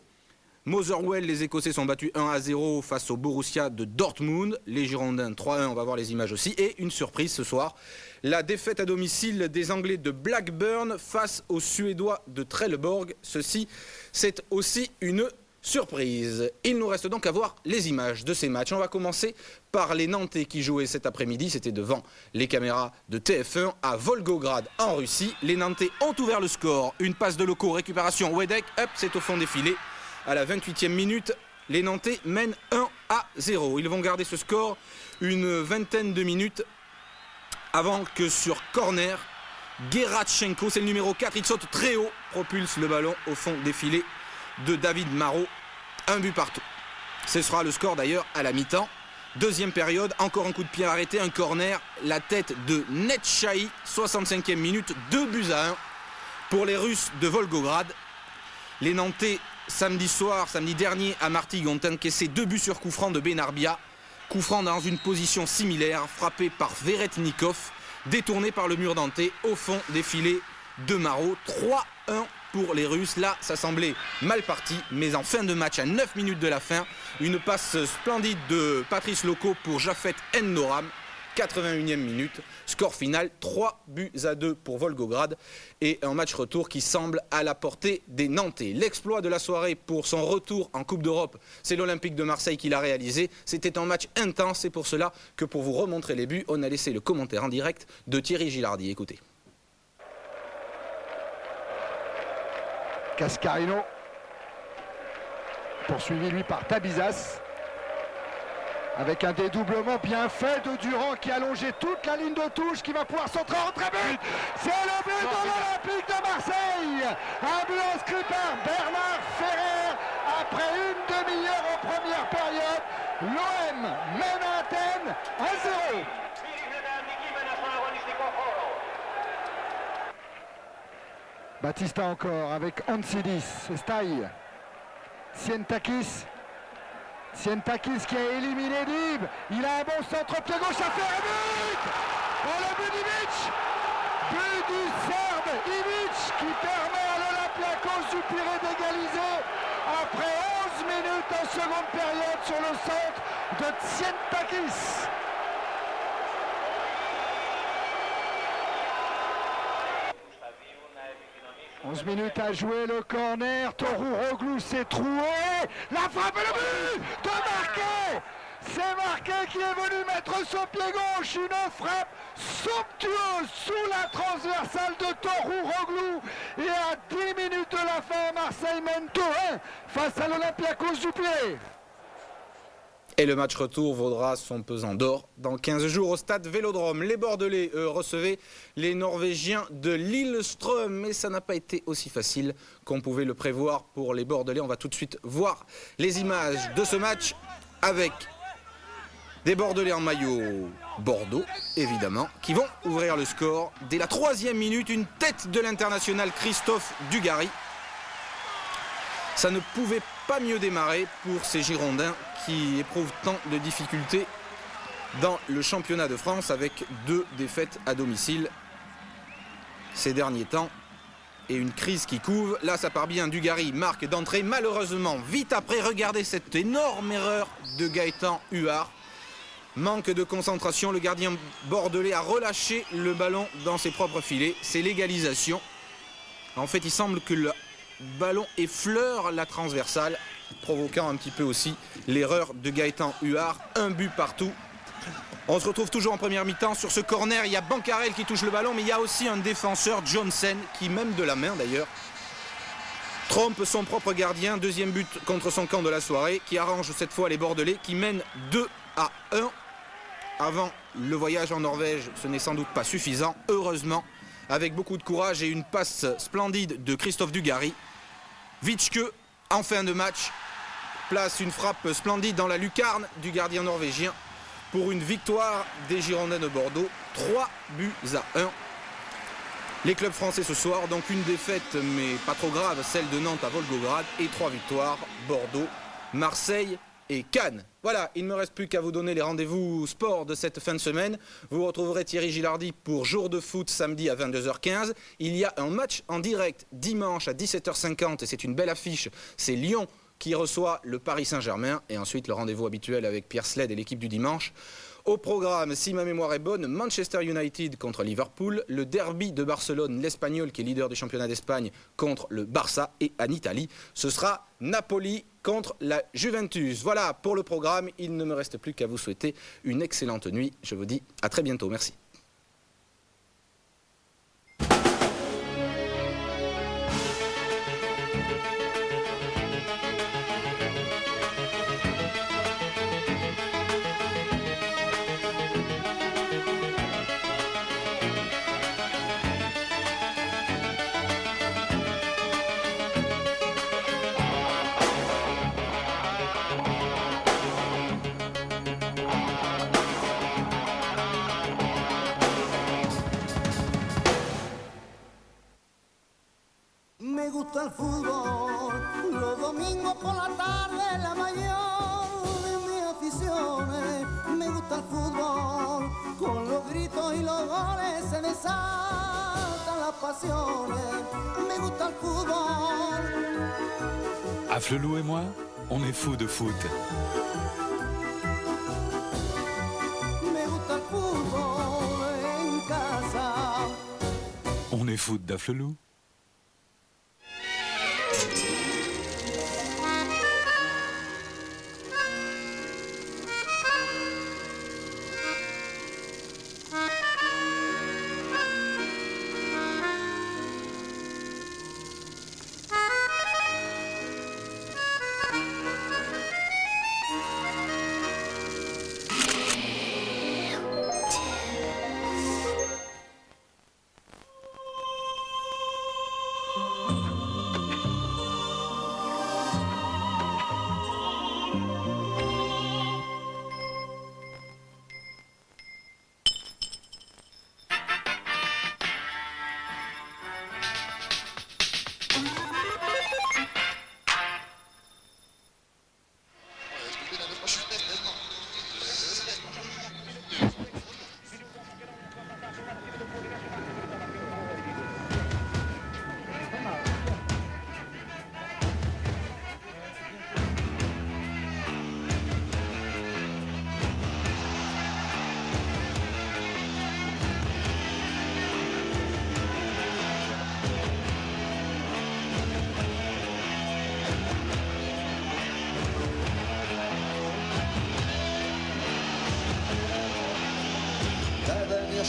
Motherwell, les Écossais sont battus 1-0 face au Borussia de Dortmund. Les Girondins 3-1, on va voir les images aussi. Et une surprise ce soir, la défaite à domicile des Anglais de Blackburn face aux Suédois de Trelleborg. Ceci, c'est aussi une surprise. Il nous reste donc à voir les images de ces matchs. On va commencer par les Nantais qui jouaient cet après-midi. C'était devant les caméras de TF1 à Volgograd en Russie. Les Nantais ont ouvert le score. Une passe de Loco, récupération Wedek, hop, c'est au fond des filets. À la 28e minute, les Nantais mènent 1-0. Ils vont garder ce score une vingtaine de minutes avant que sur corner, Geratchenko, c'est le numéro 4, il saute très haut, propulse le ballon au fond des filets de David Marot. 1 but partout. Ce sera le score d'ailleurs à la mi-temps. Deuxième période, encore un coup de pied arrêté, un corner, la tête de Netchaï, 65e minute, 2-1 pour les Russes de Volgograd. Les Nantais, samedi dernier à Martigues, ont encaissé 2 buts sur coup franc de Benarbia. Coup franc dans une position similaire, frappé par Veretnikov, détourné par le mur nantais au fond des filets de Maro. 3-1 pour les Russes. Là, ça semblait mal parti, mais en fin de match, à 9 minutes de la fin, une passe splendide de Patrice Loco pour Jafet Ennoram. 81e minute, score final 3-2 pour Volgograd et un match retour qui semble à la portée des Nantais. L'exploit de la soirée pour son retour en Coupe d'Europe, c'est l'Olympique de Marseille qui l'a réalisé. C'était un match intense, c'est pour cela que pour vous remontrer les buts, on a laissé le commentaire en direct de Thierry Gilardi. Écoutez. Cascarino, poursuivi lui par Tabizas. Avec un dédoublement bien fait de Durand qui a longé toute la ligne de touche, qui va pouvoir centrer en but. C'est le but de l'Olympique de Marseille. Un but inscrit par Bernard Ferrer après une demi-heure en première période. L'OM mène à Athènes 1-0. Batista encore avec Ansidis, Staï, Sientakis. Sientakis qui a éliminé Dib, il a un bon centre-pied gauche à faire, et but! Oh, le but d'Ivic! But du Serbe Ivic qui permet à l'Olympiakos du Pirée d'égaliser après 11 minutes en seconde période sur le centre de Sientakis. 11 minutes à jouer, le corner, Torouroglou s'est troué, la frappe et le but de Marquet. C'est Marquet qui est venu mettre son pied gauche, une frappe somptueuse sous la transversale de Torouroglou. Et à 10 minutes de la fin, Marseille mène 2-1 face à l'Olympiakos du Pirée. Et le match retour vaudra son pesant d'or dans 15 jours au stade Vélodrome. Les Bordelais, eux, recevaient les Norvégiens de Lillestrøm. Mais ça n'a pas été aussi facile qu'on pouvait le prévoir pour les Bordelais. On va tout de suite voir les images de ce match avec des Bordelais en maillot Bordeaux, évidemment, qui vont ouvrir le score. Dès la 3e minute, une tête de l'international Christophe Dugarry. Ça ne pouvait pas mieux démarrer pour ces Girondins qui éprouvent tant de difficultés dans le championnat de France avec 2 défaites à domicile ces derniers temps et une crise qui couve. Là, ça part bien, Dugarry marque d'entrée. Malheureusement, vite après, regardez cette énorme erreur de Gaëtan Huard. Manque de concentration, le gardien bordelais a relâché le ballon dans ses propres filets. C'est l'égalisation. En fait, il semble que le ballon effleure la transversale, provoquant un petit peu aussi l'erreur de Gaëtan Huard. Un but partout. On se retrouve toujours en première mi-temps. Sur ce corner, il y a Bancarel qui touche le ballon, mais il y a aussi un défenseur, Johnson, qui même de la main d'ailleurs, trompe son propre gardien. 2e but contre son camp de la soirée, qui arrange cette fois les Bordelais, qui mènent 2-1. Avant le voyage en Norvège, ce n'est sans doute pas suffisant. Heureusement, avec beaucoup de courage et une passe splendide de Christophe Dugarry, Vitschke, en fin de match, place une frappe splendide dans la lucarne du gardien norvégien pour une victoire des Girondins de Bordeaux, 3-1. Les clubs français ce soir, donc une défaite mais pas trop grave, celle de Nantes à Volgograd, et 3 victoires, Bordeaux, Marseille et Cannes. Voilà, il ne me reste plus qu'à vous donner les rendez-vous sport de cette fin de semaine. Vous retrouverez Thierry Gilardi pour Jour de foot samedi à 22h15. Il y a un match en direct dimanche à 17h50 et c'est une belle affiche. C'est Lyon qui reçoit le Paris Saint-Germain et ensuite le rendez-vous habituel avec Pierre Sled et l'équipe du dimanche. Au programme, si ma mémoire est bonne, Manchester United contre Liverpool, le derby de Barcelone, l'Espagnol qui est leader du championnat d'Espagne contre le Barça, et en Italie, ce sera Napoli contre la Juventus. Voilà pour le programme, il ne me reste plus qu'à vous souhaiter une excellente nuit. Je vous dis à très bientôt, merci. Me gusta el fútbol, los domingos por la tarde la mayor me maldiciones. Me gusta el fútbol, con los gritos y los goles se desaltan las pasiones. Me gusta el fútbol. Afflelou et moi, on est fous de foot. Me gusta el fútbol en casa. On est foot d'Afflelou.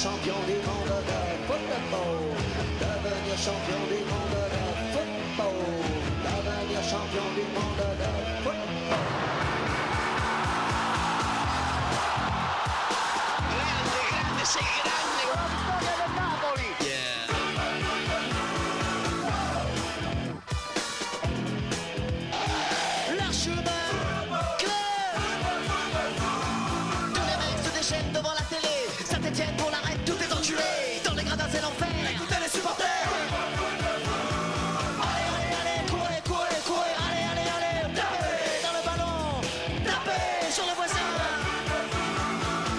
Champion du monde de football, devenir champion du monde de football, devenir champion du monde de football. Grande, grande, sei grande. La vittoria del Napoli. L'archevêque Club. Tous les mecs se déchaînent devant la télé. Saint-Etienne pour la reine, tout est enculé. Dans les gradins c'est l'enfer. Écoutez les supporters. Allez, allez, allez, courez, courez, courez. Allez, allez, allez, tapez dans le ballon. Tapez sur le voisin.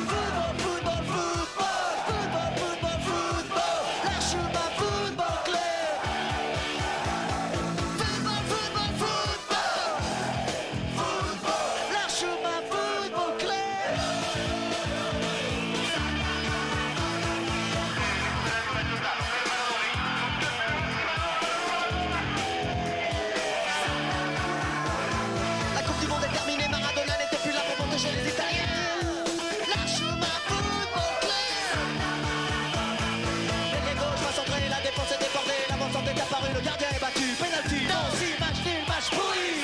Football, football, football. Football, football, football. L'Archevêque Football Club. Football, football, football. Football. L'Archevêque Football Club. La Coupe du Monde est terminée, Maradona n'était plus là pour protéger les Italiens. L'Archevêque Football Club. L'ailier gauche va centrer, la défense est débordée, l'avant-centre est apparu, le gardien est battu, penalty. Non, si, match nul, match pourri.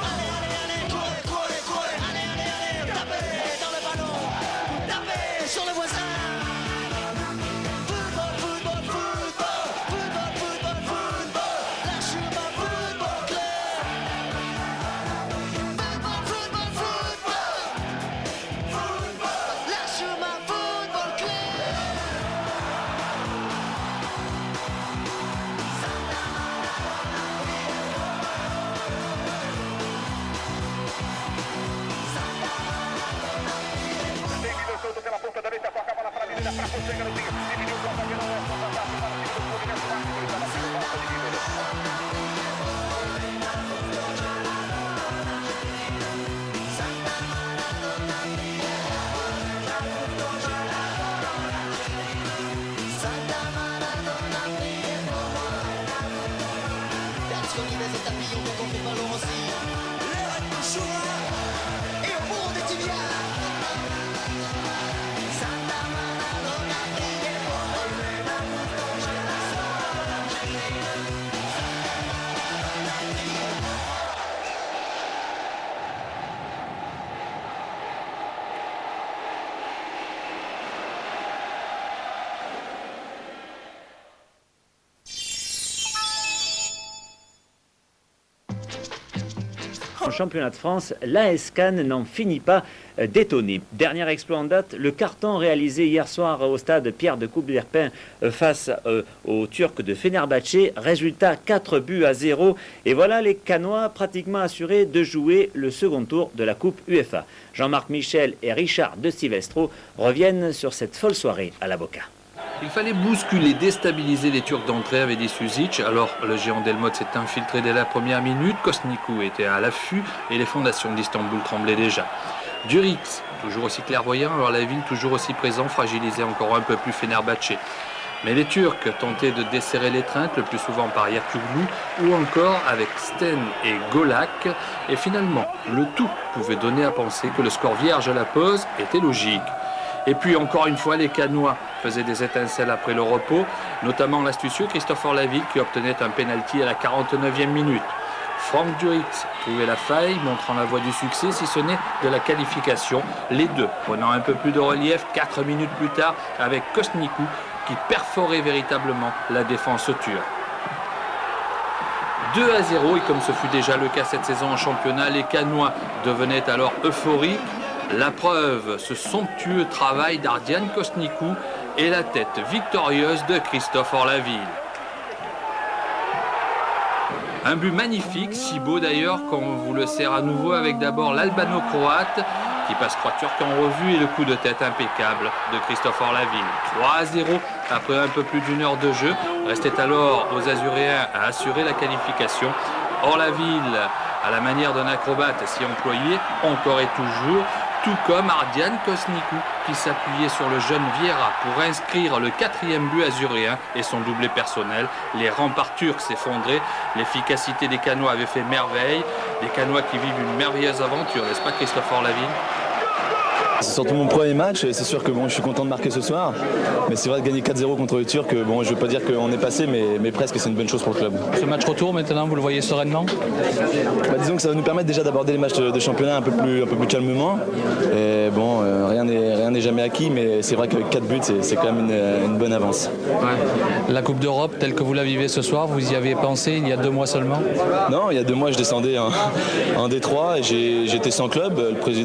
Allez, allez, allez, courez, courez, courez. Allez, allez, allez, tapez dans le ballon. Tapez sur le voisin. Football, football, football. Football, football, football. L'Archevêque Football Club. Football, football, football. Football. L'Archevêque Football Club. Berlusconi des établis, on fait pas l'eau aussi. L'air est chaud et au bout des tibias. Santa Maradona brille pour En championnat de France, l'AS Cannes n'en finit pas d'étonner. Dernier exploit en date, le carton réalisé hier soir au stade Pierre de Coubertin face aux Turcs de Fenerbahçe. Résultat 4-0. Et voilà les Cannois pratiquement assurés de jouer le second tour de la Coupe UEFA. Jean-Marc Michel et Richard de Silvestro reviennent sur cette folle soirée à la Boca. Il fallait bousculer, déstabiliser les Turcs d'entrée, avait dit Suzic. Alors le géant Delmotte s'est infiltré dès la première minute. Kosnikou était à l'affût et les fondations d'Istanbul tremblaient déjà. Duric, toujours aussi clairvoyant, alors la ville toujours aussi présent, fragilisait encore un peu plus Fenerbahçe. Mais les Turcs tentaient de desserrer l'étreinte, le plus souvent par Yakuglu ou encore avec Sten et Golak. Et finalement, le tout pouvait donner à penser que le score vierge à la pause était logique. Et puis encore une fois, les Cannois faisaient des étincelles après le repos, notamment l'astucieux Christopher Laville qui obtenait un pénalty à la 49e minute. Franck Duric trouvait la faille, montrant la voie du succès, si ce n'est de la qualification. Les deux prenant un peu plus de relief 4 minutes plus tard avec Kosnikou qui perforait véritablement la défense turque. 2-0 et comme ce fut déjà le cas cette saison en championnat, les Cannois devenaient alors euphoriques. La preuve, ce somptueux travail d'Ardian Kosnikou et la tête victorieuse de Christopher Laville. Un but magnifique, si beau d'ailleurs qu'on vous le sert à nouveau avec d'abord l'Albano-Croate qui passe 3 Turcs en revue et le coup de tête impeccable de Christopher Laville. 3-0 après un peu plus d'une heure de jeu. Restait alors aux Azuréens à assurer la qualification. Or Laville, à la manière d'un acrobate s'y employait encore et toujours, tout comme Ardian Kosnikou qui s'appuyait sur le jeune Vieira pour inscrire le 4e but azuréen et son doublé personnel. Les remparts turcs s'effondraient, l'efficacité des Cannois avait fait merveille, des Cannois qui vivent une merveilleuse aventure, n'est-ce pas Christopher Laville? C'est surtout mon premier match, c'est sûr que bon, je suis content de marquer ce soir, mais c'est vrai de gagner 4-0 contre les Turcs, bon, je ne veux pas dire qu'on est passé, mais presque c'est une bonne chose pour le club. Ce match retour maintenant, vous le voyez sereinement? Disons que ça va nous permettre déjà d'aborder les matchs de championnat un peu plus calmement. Et bon, rien n'est jamais acquis, mais c'est vrai que 4 buts, c'est quand même une bonne avance. Ouais. La Coupe d'Europe, telle que vous la vivez ce soir, vous y aviez pensé il y a 2 mois seulement? Non, il y a 2 mois, je descendais en Détroit et j'étais sans club. Le président